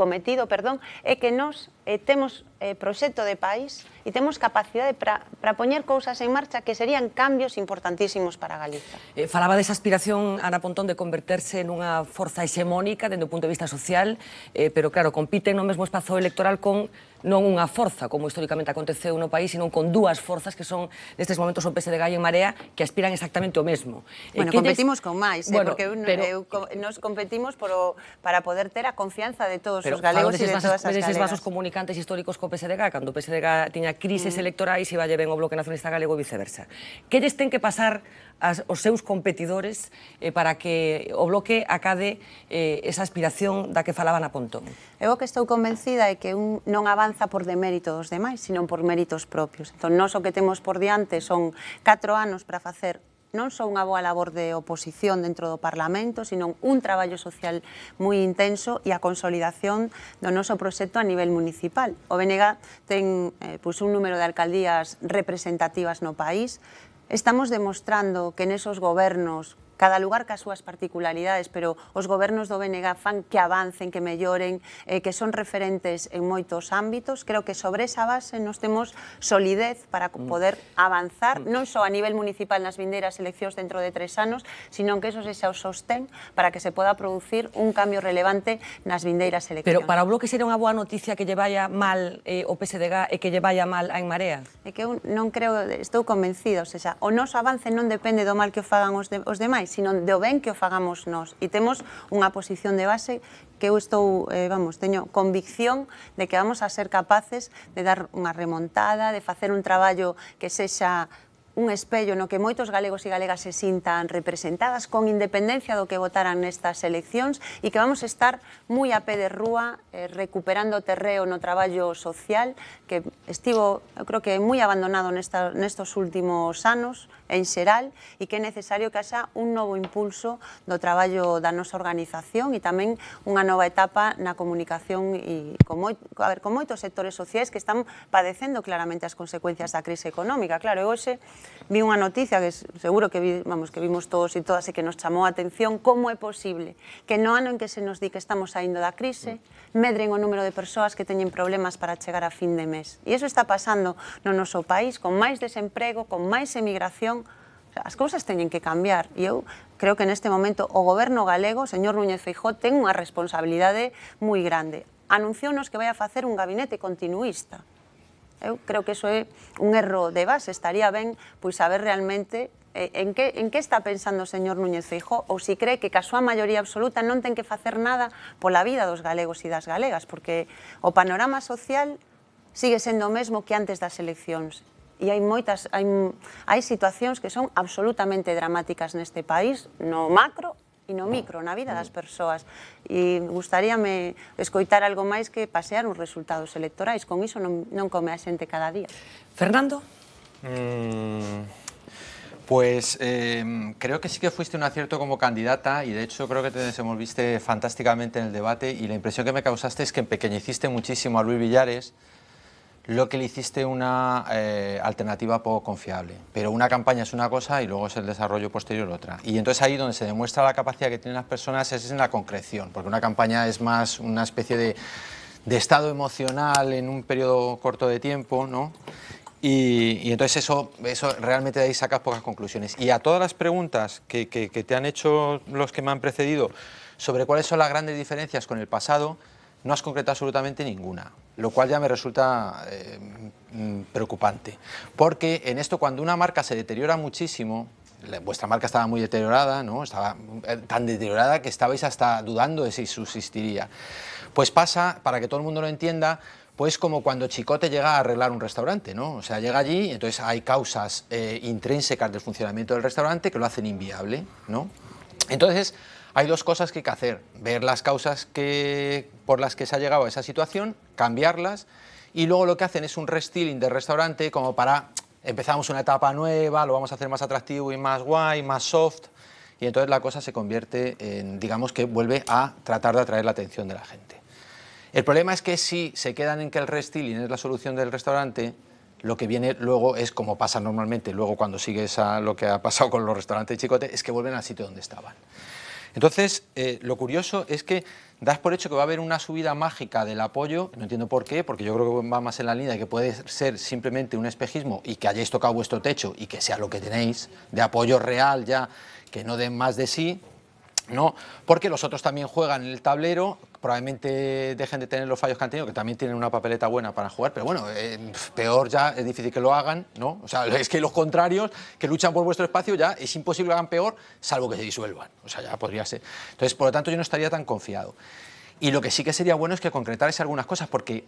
que nós temos proxecto de país e temos capacidade para poñer cousas en marcha que serían cambios importantísimos para Galiza. Falaba desa aspiración, Ana Pontón, de converterse nunha forza hexemónica dende o punto de vista social, pero claro, compiten no mesmo espazo electoral con non unha forza, como históricamente aconteceu no país, sino con dúas forzas que son, nestes momentos, o PSDG e en Marea, que aspiran exactamente o mesmo. Bueno, competimos con máis, porque nos competimos para poder ter a confianza de todos os galegos e de todas as galegas. Pero vasos comunicantes históricos co PSDG, cando o PSDG tiña crises electorais, iba lle ben o Bloque Nacionalista Galego e viceversa. Que lles ten que pasar aos seus competidores para que o Bloque acade esa aspiración da que falaba Ana Pontón? Eu que estou convencida é que non avanza por demérito dos demais, sino por méritos propios. Entón, nós o que temos por diante son 4 anos para facer non só unha boa labor de oposición dentro do Parlamento, sino un traballo social moi intenso e a consolidación do noso proxecto a nivel municipal. O BNG ten un número de alcaldías representativas no país. Estamos demostrando que nesos gobernos, cada lugar ca súas particularidades, pero os gobernos do BNG fan que avancen, que melloren, que son referentes en moitos ámbitos. Creo que sobre esa base nos temos solidez para poder avanzar, non só a nivel municipal nas vindeiras eleccións dentro de 3 anos, sino que eso se xa o sostén para que se poda producir un cambio relevante nas vindeiras eleccións. Pero para o Bloque sería unha boa noticia que lle vaya mal o PSDG e que lle vaya mal a En Marea? É que eu non creo, estou convencida, o noso avance non depende do mal que o fagan os demais, sino do ben que o fagamos nós. E temos unha posición de base que eu estou, teño convicción de que vamos a ser capaces de dar unha remontada, de facer un traballo que sexa un espello no que moitos galegos e galegas se sintan representadas con independencia do que votaran nestas eleccións e que vamos estar moi a pé de rúa recuperando o terreo no traballo social que estivo, eu creo que moi abandonado nestos últimos anos en xeral e que é necesario que haxa un novo impulso do traballo da nosa organización e tamén unha nova etapa na comunicación e con moitos sectores sociais que están padecendo claramente as consecuencias da crise económica. Claro, hoxe vi unha noticia que seguro que vimos todos e todas e que nos chamou a atención, como é posible que no ano en que se nos di que estamos saindo da crise, medren o número de persoas que teñen problemas para chegar a fin de mes. E iso está pasando no noso país, con máis desemprego, con máis emigración. As cousas teñen que cambiar e eu creo que neste momento o goberno galego, o señor Núñez Feijóo, ten unha responsabilidade moi grande. Anunciounos que vai a facer un gabinete continuista. Eu creo que iso é un erro de base. Estaría ben pois saber realmente en que está pensando o señor Núñez Feijóo ou se cree que a súa maioría absoluta non ten que facer nada pola vida dos galegos e das galegas, porque o panorama social sigue sendo o mesmo que antes das eleccións. E hai situacións que son absolutamente dramáticas neste país, no macro e no micro, na vida das persoas. E gustaríame escoitar algo máis que pasear os resultados electorais. Con iso non come a xente cada día. Fernando. Pues creo que sí que fuiste un acierto como candidata y de hecho creo que te desenvolviste fantásticamente en el debate y la impresión que me causaste es que empequeñeciste muchísimo a Luis Villares, lo que le hiciste una alternativa poco confiable. Pero una campaña es una cosa y luego es el desarrollo posterior otra. Y entonces ahí donde se demuestra la capacidad que tienen las personas es en la concreción, porque una campaña es más una especie de estado emocional en un periodo corto de tiempo, ¿no? Y entonces eso realmente de ahí sacas pocas conclusiones. Y a todas las preguntas que te han hecho los que me han precedido sobre cuáles son las grandes diferencias con el pasado, no has concretado absolutamente ninguna, lo cual ya me resulta preocupante. Porque en esto, cuando una marca se deteriora muchísimo, vuestra marca estaba muy deteriorada, ¿no? Estaba tan deteriorada que estabais hasta dudando de si subsistiría. Pues pasa, para que todo el mundo lo entienda, pues como cuando Chicote llega a arreglar un restaurante, ¿no? O sea, llega allí y entonces hay causas intrínsecas del funcionamiento del restaurante que lo hacen inviable, ¿no? Entonces, hay dos cosas que hay que hacer: ver las causas por las que se ha llegado a esa situación, cambiarlas, y luego lo que hacen es un restyling del restaurante como para empezamos una etapa nueva, lo vamos a hacer más atractivo y más guay, más soft, y entonces la cosa se convierte en, digamos que vuelve a tratar de atraer la atención de la gente. El problema es que si se quedan en que el restyling es la solución del restaurante, lo que viene luego es, como pasa normalmente luego cuando sigues a lo que ha pasado con los restaurantes de Chicote, es que vuelven al sitio donde estaban. Entonces, lo curioso es que das por hecho que va a haber una subida mágica del apoyo, no entiendo por qué, porque yo creo que va más en la línea de que puede ser simplemente un espejismo y que hayáis tocado vuestro techo y que sea lo que tenéis de apoyo real ya, que no den más de sí, ¿no? Porque los otros también juegan en el tablero, probablemente dejen de tener los fallos que han tenido, que también tienen una papeleta buena para jugar, pero bueno, peor ya es difícil que lo hagan, ¿no? O sea, es que los contrarios que luchan por vuestro espacio ya es imposible que hagan peor, salvo que se disuelvan, o sea, ya podría ser. Entonces, por lo tanto, yo no estaría tan confiado. Y lo que sí que sería bueno es que concretarais algunas cosas, porque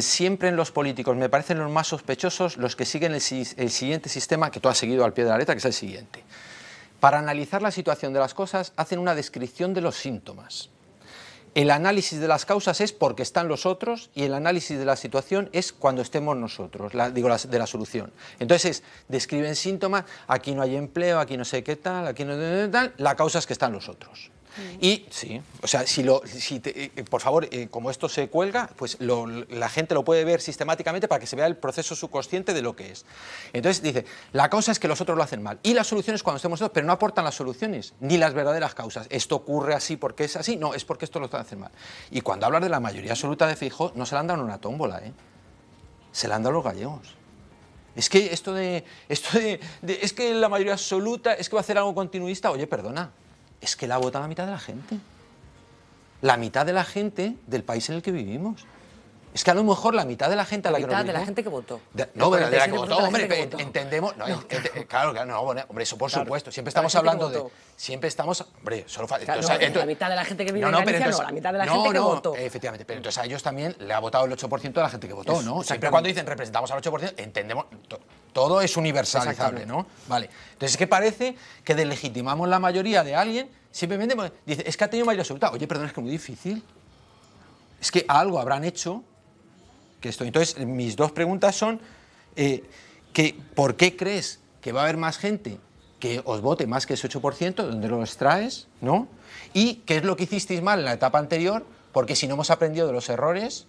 siempre en los políticos me parecen los más sospechosos los que siguen el siguiente sistema que tú has seguido al pie de la letra, que es el siguiente. Para analizar la situación de las cosas, hacen una descripción de los síntomas. El análisis de las causas es porque están los otros y el análisis de la situación es cuando estemos nosotros, de la solución. Entonces describen síntomas, aquí no hay empleo, aquí no sé qué tal, aquí no tal, la causa es que están los otros. Y sí, o sea, por favor, como esto se cuelga, pues la gente lo puede ver sistemáticamente para que se vea el proceso subconsciente de lo que es. Entonces dice, la causa es que los otros lo hacen mal y la solución es cuando estemos nosotros, pero no aportan las soluciones ni las verdaderas causas. Esto ocurre así porque es así, no, es porque esto lo hacen mal. Y cuando hablas de la mayoría absoluta de Feijóo, no se le han dado una tómbola, se le han dado los gallegos. Es que es que la mayoría absoluta, es que va a hacer algo continuista, oye, perdona. Es que la vota la mitad de la gente. La mitad de la gente del país en el que vivimos. Es que a lo mejor la mitad de la gente a la que nos La mitad de la gente que votó. No, pero de la que votó, hombre, entendemos. No, claro, no, hombre, eso por supuesto. Siempre estamos hablando de. Siempre estamos. Hombre, solo falta. La mitad de la gente que vive en Galicia, no, la mitad de la gente que votó. Efectivamente, pero entonces a ellos también le ha votado el 8% de la gente que votó, ¿no? Siempre cuando dicen representamos al 8%, entendemos. Todo es universalizable, ¿no? Vale. Entonces es que parece que deslegitimamos la mayoría de alguien, simplemente dice, es que ha tenido mayoría absoluta. Oye, perdón, es que es muy difícil. Es que algo habrán hecho que esto. Entonces, mis dos preguntas son, ¿por qué crees que va a haber más gente que os vote más que ese 8%, donde lo extraes, ¿no? Y qué es lo que hicisteis mal en la etapa anterior, porque si no hemos aprendido de los errores,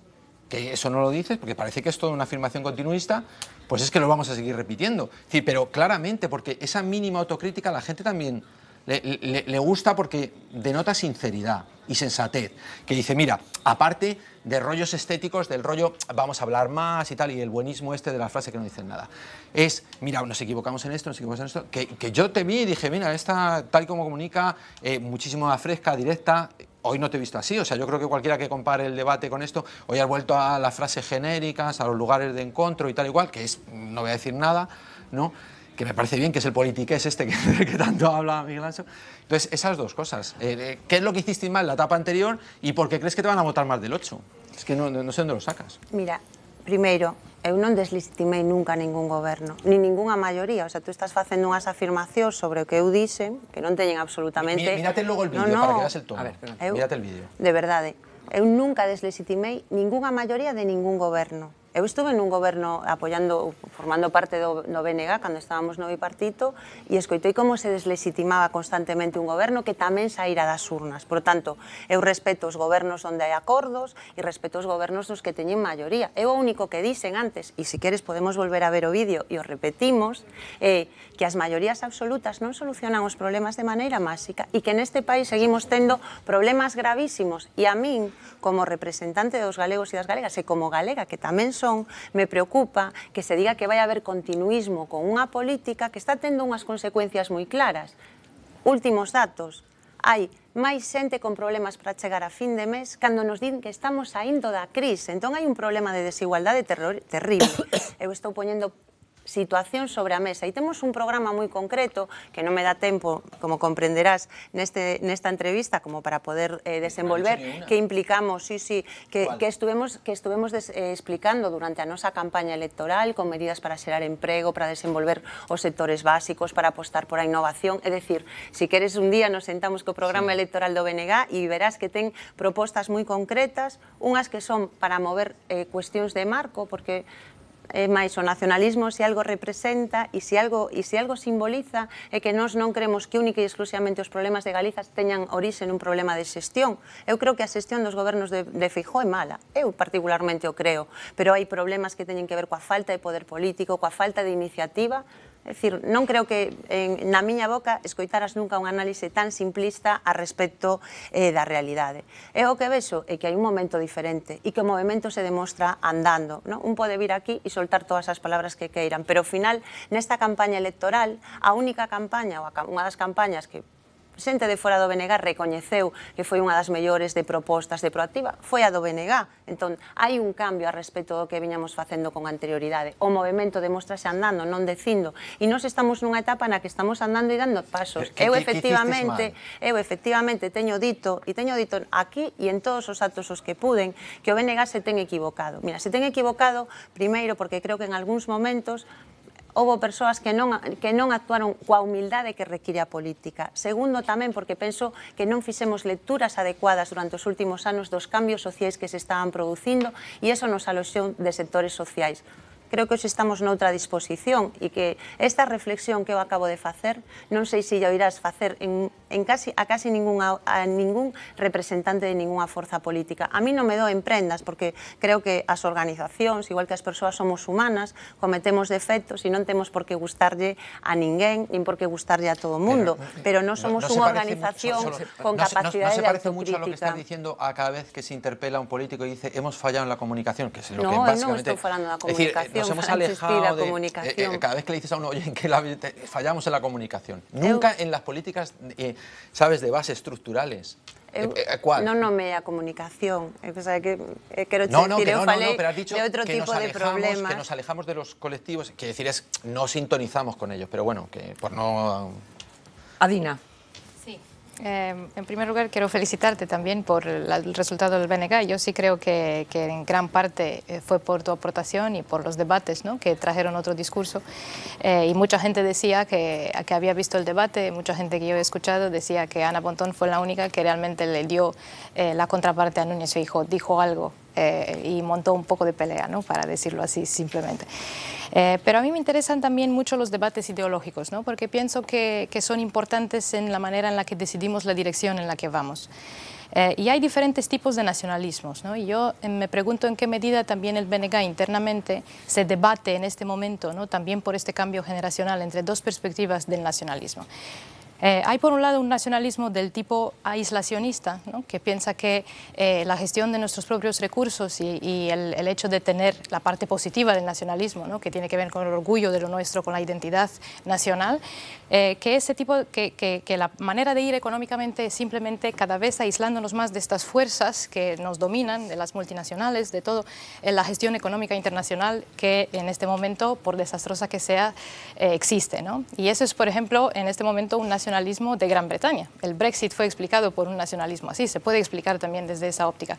que eso no lo dices, porque parece que es toda una afirmación continuista, pues es que lo vamos a seguir repitiendo. Es decir, pero claramente, porque esa mínima autocrítica a la gente también le gusta, porque denota sinceridad y sensatez, que dice, mira, aparte de rollos estéticos, del rollo vamos a hablar más y tal, y el buenismo este de la frase que no dicen nada, es, mira, nos equivocamos en esto, nos equivocamos en esto, que yo te vi y dije, mira, esta tal y como comunica, muchísimo más fresca, directa. Hoy no te he visto así, o sea, yo creo que cualquiera que compare el debate con esto, hoy has vuelto a las frases genéricas, a los lugares de encuentro y tal igual, que es, no voy a decir nada, ¿no?, que me parece bien, que es el politiqués este que tanto habla Miguel Anxo. Entonces, esas dos cosas. ¿Qué es lo que hiciste mal en la etapa anterior y por qué crees que te van a votar más del 8? Es que no sé dónde lo sacas. Mira, primeiro, eu non deslegitimei nunca ningún goberno, ni ningunha maioría. O sea, tú estás facendo unhas afirmacións sobre o que eu dixen, que non teñen absolutamente... Mírate logo el vídeo, para que veas el tono. A ver, mírate el vídeo. De verdade, eu nunca deslegitimei ningunha maioría de ningún goberno. Eu estuve nun goberno apoiando, formando parte do BNG cando estábamos no bipartito, e escoitei como se deslegitimaba constantemente un goberno que tamén saíra das urnas. Por tanto, eu respeto os gobernos onde hai acordos e respeto os gobernos dos que teñen maioría. Eu o único que dixen antes, e se queres podemos volver a ver o vídeo e o repetimos, é que as maiorías absolutas non solucionan os problemas de maneira máxica e que neste país seguimos tendo problemas gravísimos, e a min, como representante dos galegos e das galegas, e como galega que tamén son, me preocupa que se diga que vai haber continuismo con unha política que está tendo unhas consecuencias moi claras. Últimos datos, hai máis xente con problemas para chegar a fin de mes cando nos din que estamos saindo da crise. Entón hai un problema de desigualdade terrible. Eu estou poñendo situación sobre a mesa e temos un programa moi concreto que non me dá tempo, como comprenderás, nesta entrevista como para poder desenvolver, que implicamos, que estuvemos explicando durante a nosa campaña electoral, con medidas para xerar emprego, para desenvolver os sectores básicos, para apostar por a innovación. É dicir, se queres un día nos sentamos co programa electoral do BNG e verás que ten propostas moi concretas, unhas que son para mover cuestións de marco, porque máis o nacionalismo, se algo representa e se algo simboliza, é que nós non creemos que única e exclusivamente os problemas de Galiza teñan orixe nun problema de xestión. Eu creo que a xestión dos gobernos de Feijóo é mala, eu particularmente o creo, pero hai problemas que teñen que ver coa falta de poder político, coa falta de iniciativa. É dicir, non creo que na miña boca escoitaras nunca un análise tan simplista a respecto da realidade. E o que vexo é que hai un momento diferente e que o movimento se demostra andando. Un pode vir aquí e soltar todas as palabras que queiran, pero ao final, nesta campaña electoral, a única campaña, ou unha das campañas que xente de fora do BNG recoñeceu que foi unha das mellores de propostas de Proactiva, foi a do BNG. Entón, hai un cambio a respecto do que viñamos facendo con anterioridade. O movimento demostrase andando, non dicindo. E nós estamos nunha etapa na que estamos andando e dando pasos. Eu efectivamente teño dito aquí e en todos os actos os que puden, que o BNG se ten equivocado. Mira, se ten equivocado, primeiro, porque creo que en algúns momentos houve persoas que non actuaron coa humildade que require a política. Segundo, tamén porque penso que non fixemos lecturas adecuadas durante os últimos anos dos cambios sociais que se estaban producindo e eso nos aloxou de sectores sociais. Creo que hoxe estamos noutra disposición e que esta reflexión que eu acabo de facer, non sei se o irás facer a casi ningún representante de ninguna forza política. A mí non me doen prendas porque creo que as organizacións, igual que as persoas somos humanas, cometemos defectos e non temos por que gustarlle a ninguén, nin por que gustarlle a todo o mundo. Pero non somos unha organización con capacidade de autocrítica. ¿No se parece mucho a lo que estás diciendo a cada vez que se interpela a un político y dice hemos fallado en la comunicación? Que es lo que no, básicamente... non estou falando da comunicación. Nos hemos alejado de cada vez que le dices a uno, oye, fallamos en la comunicación. Nunca en las políticas, sabes, de base estructurales. ¿Cuál? Non nomei a comunicación. Quero dicir, eu falei de outro tipo de problemas. Que nos alejamos de los colectivos, quiere decir, no sintonizamos con ellos, pero bueno, que por no... Adina. Sí. En primer lugar, quiero felicitarte también por el resultado del BNG. Yo sí creo que en gran parte fue por tu aportación y por los debates, ¿no?, que trajeron otro discurso. Y mucha gente decía que había visto el debate, mucha gente que yo he escuchado decía que Ana Pontón fue la única que realmente le dio la contraparte a Núñez Feijóo, dijo algo y montó un poco de pelea, ¿no?, para decirlo así simplemente. Pero a mí me interesan también mucho los debates ideológicos, ¿no?, porque pienso que son importantes en la manera en la que decidimos la dirección en la que vamos. Y hay diferentes tipos de nacionalismos, ¿no? Y yo me pregunto en qué medida también el BNG internamente se debate en este momento, ¿no? También por este cambio generacional entre dos perspectivas del nacionalismo. Hay por un lado un nacionalismo del tipo aislacionista, ¿no? Que piensa que la gestión de nuestros propios recursos y el hecho de tener la parte positiva del nacionalismo, ¿no? Que tiene que ver con el orgullo de lo nuestro, con la identidad nacional, que ese tipo, que la manera de ir económicamente es simplemente cada vez aislándonos más de estas fuerzas que nos dominan, de las multinacionales, de todo, la gestión económica internacional que en este momento, por desastrosa que sea, existe, ¿no? Y eso es, por ejemplo, en este momento un nacionalismo de Gran Bretaña. El Brexit fue explicado por un nacionalismo así, se puede explicar también desde esa óptica.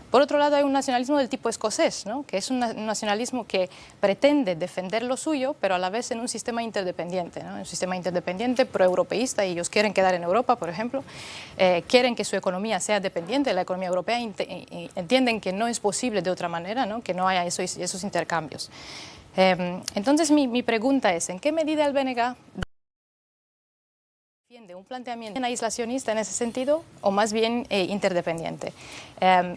Por otro lado, hay un nacionalismo del tipo escocés, ¿no? Que es un nacionalismo que pretende defender lo suyo, pero a la vez en un sistema interdependiente, ¿no? Un sistema interdependiente proeuropeísta, y ellos quieren quedar en Europa, por ejemplo, quieren que su economía sea dependiente de la economía europea, entienden que no es posible de otra manera, ¿no? Que no haya esos intercambios. Entonces, mi pregunta es, ¿en qué medida el BNG defiende un planteamiento aislacionista en ese sentido o más bien interdependiente?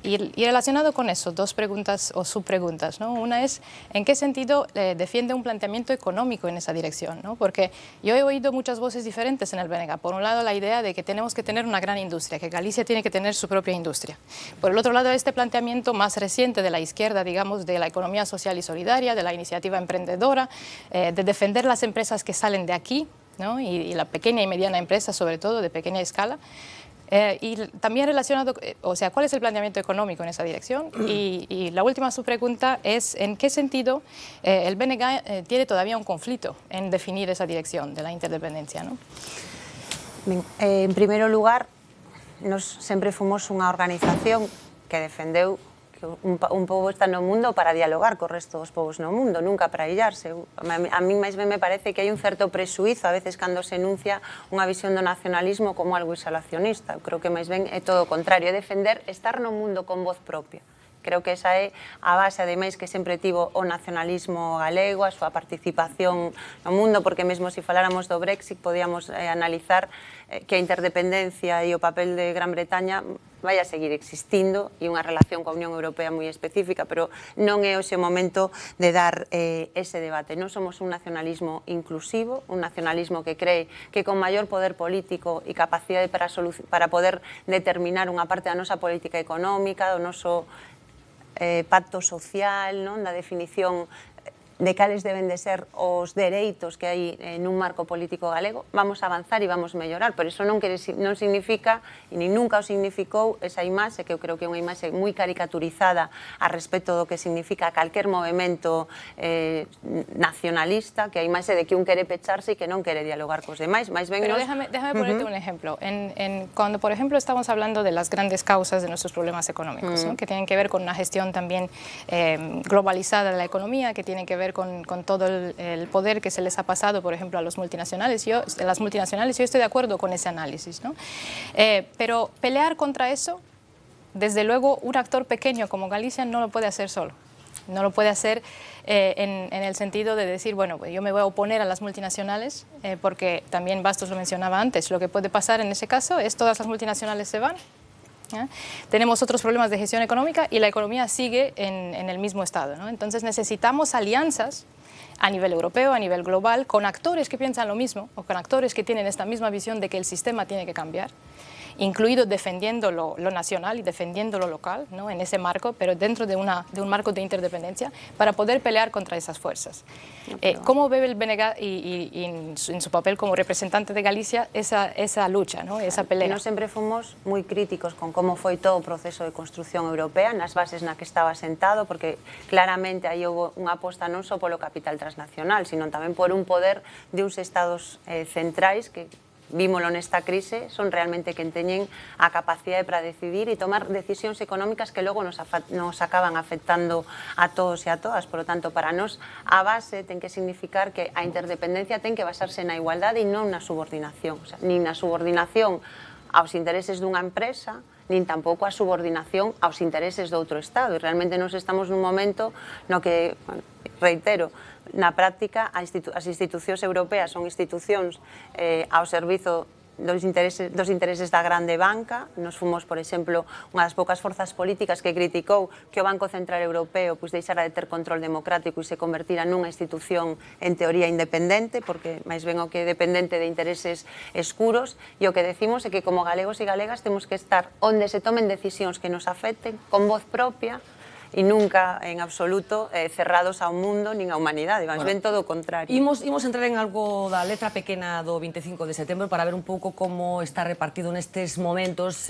Y relacionado con eso, dos preguntas o subpreguntas, ¿no? Una es, ¿en qué sentido defiende un planteamiento económico en esa dirección, ¿no? Porque yo he oído muchas voces diferentes en el BNG. Por un lado, la idea de que tenemos que tener una gran industria, que Galicia tiene que tener su propia industria. Por el otro lado, este planteamiento más reciente de la izquierda, digamos, de la economía social y solidaria, de la iniciativa emprendedora, de defender las empresas que salen de aquí, ¿no? Y la pequeña y mediana empresa, sobre todo, de pequeña escala. Y también relacionado, o sea, ¿cuál es el planteamiento económico en esa dirección? Y la última subpregunta es, ¿en qué sentido el BNG tiene todavía un conflicto en definir esa dirección de la interdependencia, ¿no? Ben, en primeiro lugar, nos sempre fomos unha organización que defendeu que un pobo está no mundo para dialogar co resto dos povos no mundo, nunca para illarse. A mí máis ben me parece que hai un certo presuízo a veces cando se enuncia unha visión do nacionalismo como algo isolacionista. Eu creo que máis ben é todo o contrario, é defender estar no mundo con voz propia. Creo que esa é a base, ademais, que sempre tivo o nacionalismo galego, a súa participación no mundo, porque mesmo se faláramos do Brexit podíamos analizar que a interdependencia e o papel de Gran Bretaña vai a seguir existindo e unha relación coa Unión Europea moi específica, pero non é hoxe o momento de dar ese debate. Non somos un nacionalismo inclusivo, un nacionalismo que cree que con maior poder político e capacidade para poder determinar unha parte da nosa política económica, do noso pacto social, non? Da definición de cales deben de ser os dereitos que hai nun marco político galego, vamos a avanzar e vamos mellorar, pero iso non significa, e nin nunca o significou, esa imaxe, que eu creo que é unha imaxe moi caricaturizada a respecto do que significa calquer movimento nacionalista, que a imaxe de que un quere pecharse e que non quere dialogar cos demais, máis ben Pero nos... déjame ponerte un ejemplo. Cuando, por ejemplo, estamos hablando de las grandes causas de nuestros problemas económicos, ¿no? Que tienen que ver con una gestión también globalizada de la economía, que tienen que ver con todo el poder que se les ha pasado, por ejemplo, a los multinacionales. Yo estoy de acuerdo con ese análisis, ¿no? Pero pelear contra eso, desde luego, un actor pequeño como Galicia no lo puede hacer solo. No lo puede hacer en el sentido de decir, bueno, yo me voy a oponer a las multinacionales, porque también Bastos lo mencionaba antes, lo que puede pasar en ese caso es todas las multinacionales se van. ¿Ya? Tenemos otros problemas de gestión económica y la economía sigue en el mismo estado, ¿no? Entonces necesitamos alianzas a nivel europeo, a nivel global, con actores que piensan lo mismo o con actores que tienen esta misma visión de que el sistema tiene que cambiar, incluido defendiendo lo nacional y defendiendo lo local, ¿no? En ese marco, pero dentro de un marco de interdependencia, para poder pelear contra esas fuerzas. ¿Cómo ve el BNG y en su papel como representante de Galicia esa lucha, ¿no? Esa pelea? Nós sempre fomos moi críticos con como foi todo o proceso de construción europea, nas bases na que estaba sentado, porque claramente aí houve unha aposta non só polo capital transnacional, sino tamén por un poder de uns estados centrais que vímolo nesta crise, son realmente quen teñen a capacidade para decidir e tomar decisións económicas que logo nos acaban afectando a todos e a todas. Por lo tanto, para nós, a base ten que significar que a interdependencia ten que basarse na igualdade e non na subordinación. O sea, nin na subordinación aos intereses dunha empresa, nin tampouco a subordinación aos intereses do outro Estado. E realmente nos estamos nun momento no que, bueno, reitero, na práctica as institucións europeas son institucións ao servizo intereses da grande banca. Nos fomos, por exemplo, unha das poucas forzas políticas que criticou que o Banco Central Europeo deixara de ter control democrático e se convertira nunha institución en teoría independente, porque máis ben o que é dependente de intereses escuros, e o que decimos é que como galegos e galegas temos que estar onde se tomen decisións que nos afecten, con voz propia, e nunca en absoluto cerrados ao mundo nin á humanidade, máis ben todo o contrario. Imos entrar en algo da letra pequena do 25 de setembro para ver un pouco como está repartido nestes momentos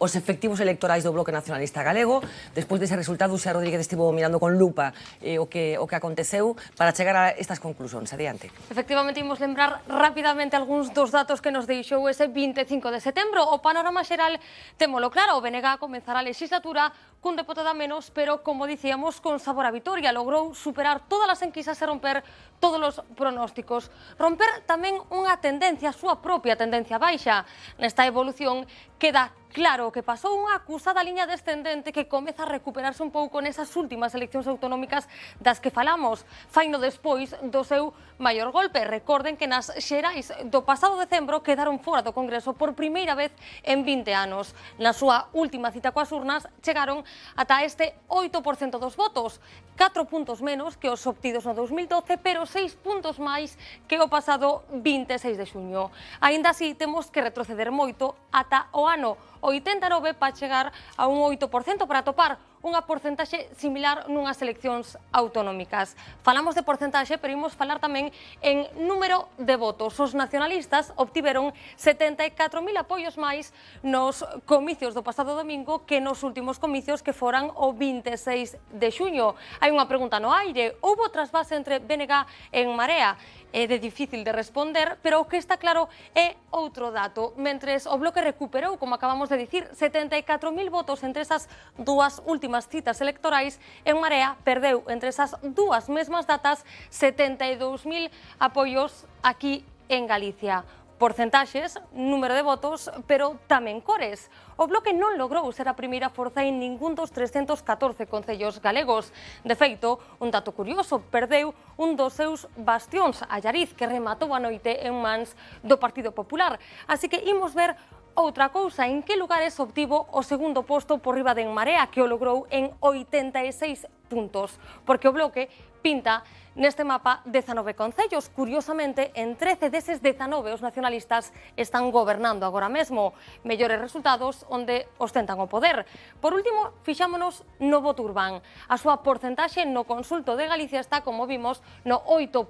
os efectivos electorais do Bloque Nacionalista Galego. Despois dese resultado, Xa Rodríguez estivo mirando con lupa o que aconteceu para chegar a estas conclusións. Adiante. Efectivamente, imos lembrar rapidamente algúns dos datos que nos deixou ese 25 de setembro. O panorama xeral témolo claro, o BNG comenzará a legislatura cun deputado menos, pero, como dicíamos, con sabor a vitoria. Logrou superar todas as enquisas e romper todos os pronósticos. Romper tamén unha tendencia, a súa propia tendencia baixa. Nesta evolución queda claro que pasou unha acusada liña descendente que comeza a recuperarse un pouco nesas últimas eleccións autonómicas das que falamos. Faino despois do seu maior golpe. Recorden que nas xerais do pasado decembro quedaron fora do Congreso por primeira vez en 20 anos. Na súa última cita coas urnas chegaron ata este 8% dos votos, 4 puntos menos que os obtidos no 2012, pero 6 puntos máis que o pasado 26 de xuño. Aínda así, temos que retroceder moito ata o ano 89 para chegar a un 8% para topar unha porcentaxe similar nunhas eleccións autonómicas. Falamos de porcentaxe, pero imos falar tamén en número de votos. Os nacionalistas obtiveron 74.000 apoios máis nos comicios do pasado domingo que nos últimos comicios que foran o 26 de xuño. Hai unha pregunta no aire. Houbo trasvase entre BNG e En Marea? É de difícil de responder, pero o que está claro é outro dato. Mentres o Bloque recuperou, como acabamos de dicir, 74.000 votos entre esas dúas últimas citas electorais, En Marea perdeu entre esas dúas mesmas datas 72.000 apoios aquí en Galicia. Porcentaxes, número de votos, pero tamén cores. O Bloque non logrou ser a primeira forza en ningún dos 314 concellos galegos. De feito, un dato curioso, perdeu un dos seus bastións, Allariz, que rematou a noite en mans do Partido Popular. Así que imos ver outra cousa, en que lugares obtivo o segundo posto por riba de En Marea, que o logrou en 86 puntos, porque o Bloque pinta neste mapa 19 concellos. Curiosamente, en 13 deses 19 os nacionalistas están gobernando agora mesmo. Mellores resultados onde ostentan o poder. Por último, fixámonos no voto urbán. A súa porcentaxe no consulto de Galicia está, como vimos, no 8%.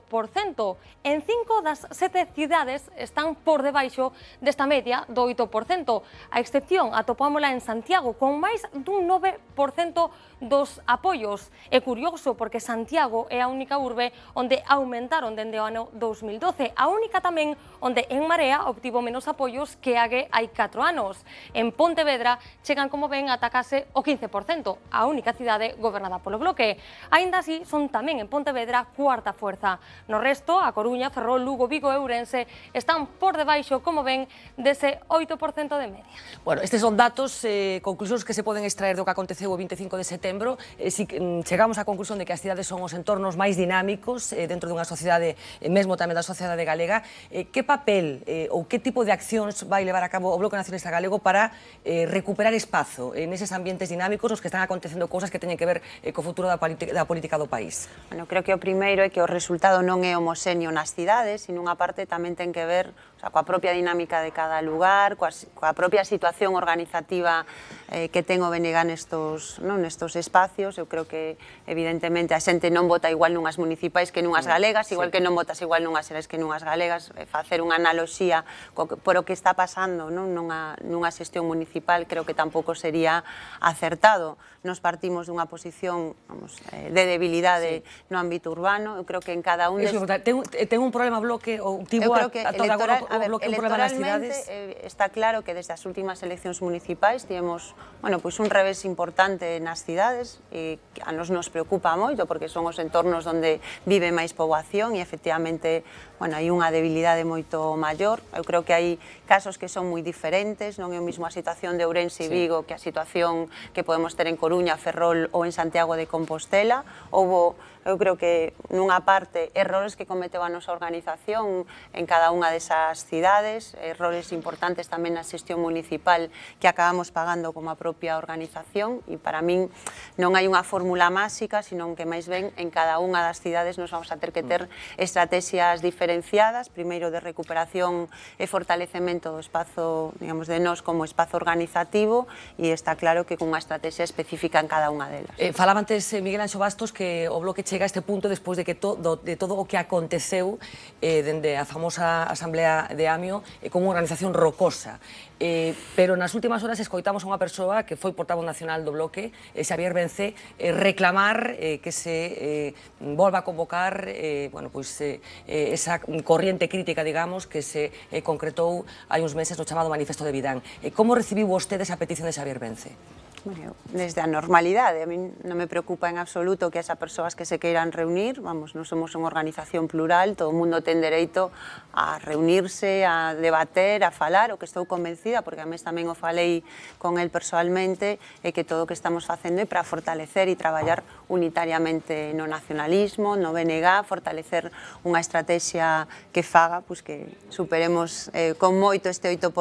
En 5 das 7 cidades están por debaixo desta media do 8%. A excepción atopámola en Santiago, con máis dun 9% dos apoios. É curioso porque Santiago é a única urbe onde aumentaron dende o ano 2012, a única tamén onde En Marea obtivo menos apoios que Ague hai 4 anos. En Pontevedra chegan, como ven, ata case o 15%, a única cidade gobernada polo Bloque. Aínda así, son tamén en Pontevedra cuarta fuerza. No resto, a Coruña, Ferrol, Lugo, Vigo e Ourense están por debaixo, como ven, dese 8% de media. Bueno, estes son datos, conclusións que se poden extraer do que aconteceu o 25 de setembro. Si chegamos á conclusión de que as cidades son os entornos máis dinámicos dentro dunha sociedade, mesmo tamén da sociedade galega, que papel ou que tipo de accións vai levar a cabo o Bloque Nacionalista Galego para recuperar espazo neses ambientes dinámicos nos que están acontecendo cousas que teñen que ver co futuro da política do país? Bueno, creo que o primeiro é que o resultado non é homoxéneo nas cidades, sino unha parte tamén ten que ver coa propia dinámica de cada lugar, coa propia situación organizativa que ten o BNG nestos espacios. Eu creo que, evidentemente, a xente non vota igual nunhas municipais que nunhas galegas, igual que non votas igual nunhas xerais que nunhas galegas. Facer unha analoxía por o que está pasando nunha xestión municipal creo que tampouco sería acertado. Nos partimos dunha posición de debilidade no ámbito urbano. Eu creo que en cada un... Ten un problema Bloque ou tivo ata agora o Bloque un problema nas cidades? Está claro que desde as últimas eleccións municipais tivemos un revés importante nas cidades e a nos preocupa moito porque son os entornos onde vive máis poboación e efectivamente hai unha debilidade moito maior. Eu creo que hai casos que son moi diferentes, non é o mesmo a situación de Ourense e Vigo que a situación que podemos ter en Coruña, Ferrol ou en Santiago de Compostela. Houbo eu creo que nunha parte errores que cometeu a nosa organización en cada unha desas cidades, errores importantes tamén na xestión municipal que acabamos pagando como a propia organización, e para min non hai unha fórmula máxica, sino que máis ben en cada unha das cidades nos vamos a ter que ter estrategias diferenciadas, primeiro de recuperación e fortalecemento do espazo, digamos, de nós como espazo organizativo, e está claro que cunha estrategia específica en cada unha delas. Falaba antes Miguel Anxo Bastos que o Bloque chega a este punto despois de que todo o que aconteceu dende a famosa Asamblea de Amio como organización rocosa. Pero nas últimas horas escoitamos a unha persoa que foi portavoz nacional do Bloque, Xavier Vence, reclamar que se volva a convocar esa corriente crítica, digamos, que se concretou hai uns meses no chamado Manifesto de Vidán. Como recibiu vostede esa petición de Xavier Vence? Bueno, desde a normalidade, a mí non me preocupa en absoluto que haya persoas que se queiran reunir, vamos, non somos unha organización plural, todo o mundo ten dereito a reunirse, a debater, a falar, o que estou convencida, porque a mes tamén o falei con el personalmente, é que todo o que estamos facendo é para fortalecer e traballar unitariamente no nacionalismo, no BNG, fortalecer unha estrategia que faga, pues, que superemos con moito este 8%,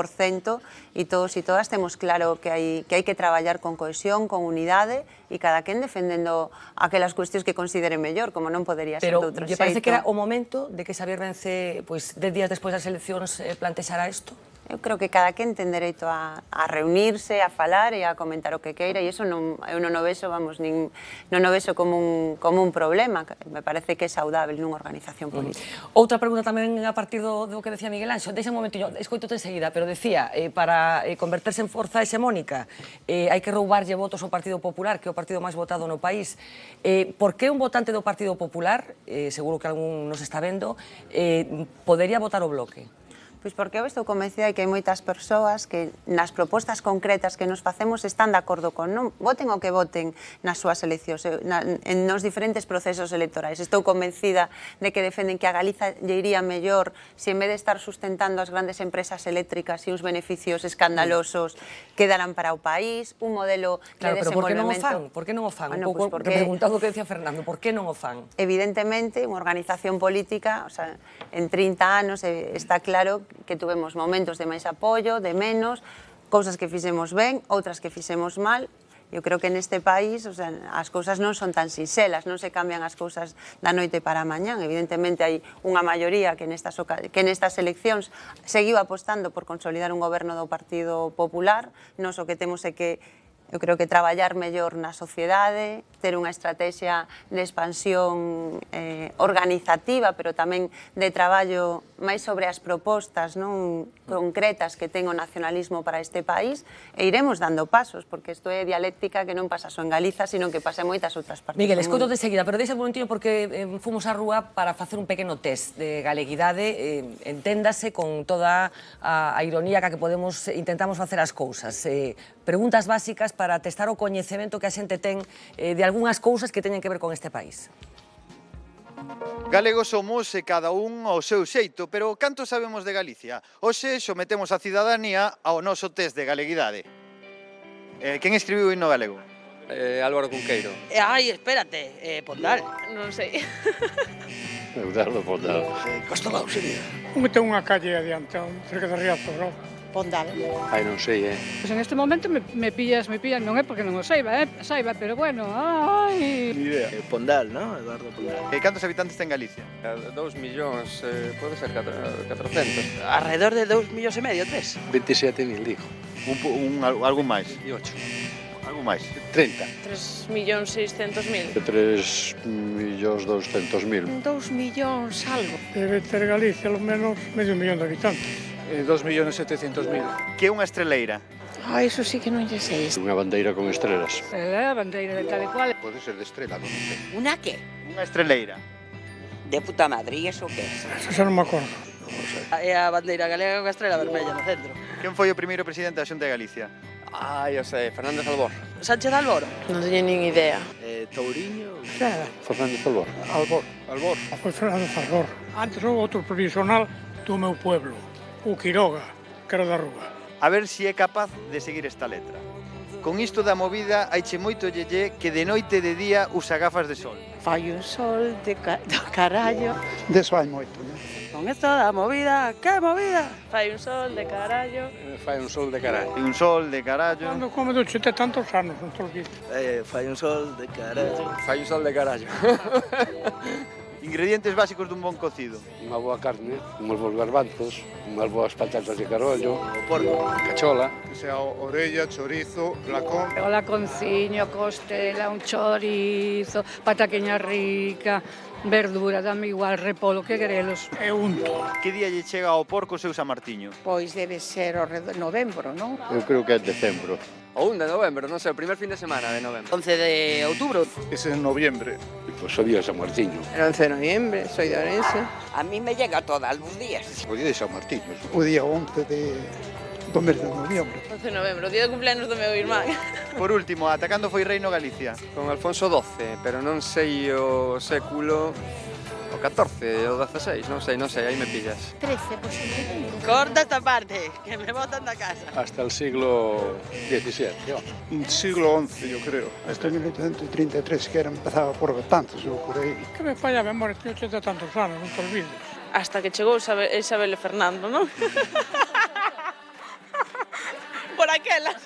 e todos e todas temos claro que hai que traballar con cohesión, con unidade e cada quen defendendo aquelas cuestións que considere mellor, como non podería ser de outro xeito. Pero lle parece que era o momento de que Xavier Vence, 10 días despois das eleccións, plantexara isto? Eu creo que cada quen ten dereito a reunirse, a falar e a comentar o que queira, e iso eu non o vexo, vamos, non o vexo como un problema, me parece que é saudável nunha organización política. Outra pregunta tamén a partir do que decía Miguel Anxo, deixa un momentillo, escoitote enseguida, pero decía, para converterse en forza hexemónica hai que roubarlle votos ao Partido Popular, que é o partido máis votado no país. Por que un votante do Partido Popular, seguro que algún nos está vendo, podería votar o Bloque? Pois porque eu estou convencida de que hai moitas persoas que nas propostas concretas que nos facemos están de acordo con non voten o que voten nas súas eleccións, nos diferentes procesos electorais. Estou convencida de que defenden que a Galiza lle iría mellor se en vez de estar sustentando as grandes empresas eléctricas e uns beneficios escandalosos quedaran para o país, un modelo de desenvolvemento. Por que non o fan? Un pouco preguntado o que decía Fernando, por que non o fan? Evidentemente, unha organización política, o sea, en 30 anos está claro que tuvemos momentos de máis apoio, de menos, cousas que fixemos ben, outras que fixemos mal. Eu creo que neste país, o sea, as cousas non son tan sinxelas, non se cambian as cousas da noite para a mañán. Evidentemente hai unha maioría que nestas eleccións seguiu apostando por consolidar un goberno do Partido Popular. Nos o que temos é que eu creo que traballar mellor na sociedade, ter unha estrategia de expansión organizativa, pero tamén de traballo máis sobre as propostas concretas que ten o nacionalismo para este país, e iremos dando pasos, porque isto é dialéctica que non pasa só en Galiza, sino que pasa en moitas outras partes. Miguel, escoito de seguida, pero deixa un momentinho porque fomos á rúa para facer un pequeno test de galeguidade, enténdase con toda a ironía que intentamos facer as cousas. Preguntas básicas para testar o coñecemento que a xente ten de algunhas cousas que teñen que ver con este país. Galegos somos e cada un ao seu xeito, pero canto sabemos de Galicia? Hoxe sometemos a cidadanía ao noso test de galeguidade. Quen escribiu o himno galego? Álvaro Cunqueiro. Ai, espérate, Pondal. Non sei. Eduardo Pondal. Castolao sería. Ten unha calle adiante, cerca de Riazo, non? Pondal. Ai, non sei, Pois en este momento me pillas, non é porque non o saiba, pero bueno, ai... Ni idea. Pondal, non? Eduardo Pondal. Cantos habitantes ten Galicia? 2 millóns, pode ser 400. Alrededor de 2,5 millóns, 3. 27.000, digo. Algún máis? 28. Algún máis? 30. 3.600.000. 3.200.000. 2 millóns algo. Debe ter Galicia, ao menos, medio millón de habitantes. 2.700.000. Que é unha estreleira? Iso sí que non lle sei. Unha bandeira con estrelas. É a bandeira de tal e cual. Pode ser de estrela, non sei. Una que? Unha estreleira. De puta madre, e iso que? Eso non me acordo. É a bandeira galega con a estrela vermella no centro. Quen foi o primeiro presidente da Xunta de Galicia? Eu sei, Fernández Albor. Sánchez Albor? Non teño nin idea. Touriño? Fernández Albor. Albor. Foi Fernández Albor. Antes houve outro provisional do meu pueblo, o Quiroga, que era da Rúa. A ver se é capaz de seguir esta letra. Con isto da movida, haiche moito yeye que de noite e de día usa gafas de sol. Fai un sol do carallo. Deso hai moito, non? Con esto da movida, que movida? Fai un sol de carallo. Fai un sol de carallo. E un sol de carallo. Cando come do chute tantos anos, non te olvides. Fai un sol de carallo. Fai un sol de carallo. Ingredientes básicos dun bon cocido. Unha boa carne, uns bons garbanzos, unhas boas patatas de carollo, O porco. cachola. Que sea orella, chorizo, lacón. O laconciño, costela, un chorizo, pataquiña rica, verdura, dame igual, repolo, que grelos. E unto. Que día lle chega ao porco o seu San Martiño? Pois debe ser o novembro, non? Eu creo que é decembro. O 1 de novembro, non sei, o primer fin de semana de novembro. 11 de outubro. Ese en noviembre. Pois o día de San Martiño. El 11 de noviembre, soy de Orense. A mí me llega todos os días. O día de San Martiño. O día 11 do mes de noviembre. 11 de novembro, o día de cumpleaños do meu irmán. Por último, ata cando foi reino Galicia? Con Alfonso XII, pero non sei o século... O 14, o 16, non sei, aí me pillas. 13, posiblemente. Corta esta parte, que me botan da casa. Hasta el siglo XVII. Siglo XI, yo creo. Hasta 1833, que era empezaba por Betanzos ou por aí. Que me falla a memoria, tío, de tantos anos, non te olvides. Hasta que chegou Isabel e Fernando, non? Por aquelas.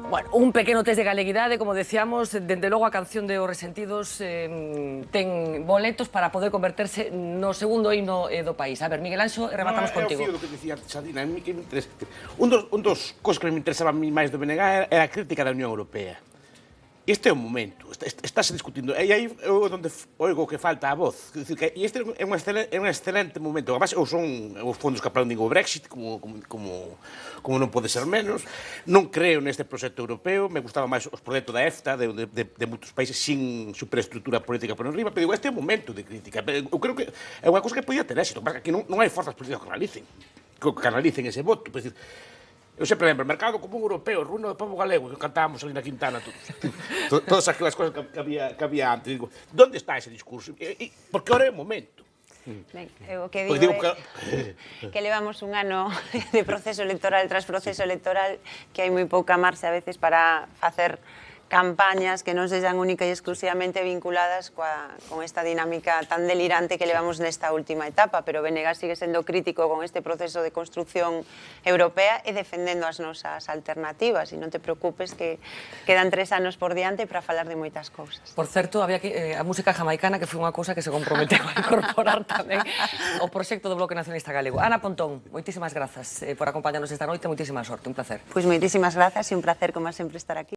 Bueno, un pequeno test de galeguidade, como decíamos, dende logo a canción de Os Resentidos ten boletos para poder converterse no segundo himno do país. A ver, Miguel Anxo, rematamos contigo. É o fío do que dicía antes, Adina, a mí que me interesa. Un dos cosas que me interesaba a mí máis do BNG era a crítica da Unión Europea. Este é o momento, estáse discutindo, e aí é onde oigo que falta a voz. E este é un excelente momento. Además, son os fondos que aplauden o Brexit, como non pode ser menos. Non creo neste proxecto europeo, me gustaba máis os proxectos da EFTA, de moitos países sin superestrutura política por enriba, pero digo, este é o momento de crítica. Eu creo que é unha cosa que podía ter éxito, porque aquí non hai forzas políticas que canalicen ese voto. Eu sempre lembro, mercado común europeo, ruína do povo galego, que cantábamos ali na Quintana todos. Todas aquelas cosas que había antes. Digo, onde está ese discurso? Porque ahora é o momento. Ben, eu o que digo é que levamos un ano de proceso electoral tras proceso electoral, que hai moi pouca marxe a veces para facer campañas que non sexan única e exclusivamente vinculadas con esta dinámica tan delirante que levamos nesta última etapa, pero BNG sigue sendo crítico con este proceso de construcción europea e defendendo as nosas alternativas, e non te preocupes que quedan 3 anos por diante para falar de moitas cousas. Por certo, había a música jamaicana, que foi unha cousa que se comprometeu a incorporar tamén o proxecto do Bloque Nacionalista Galego. Ana Pontón, moitísimas grazas por acompañarnos esta noite, moitísima sorte, un placer. Pois moitísimas grazas e un placer, como sempre, estar aquí.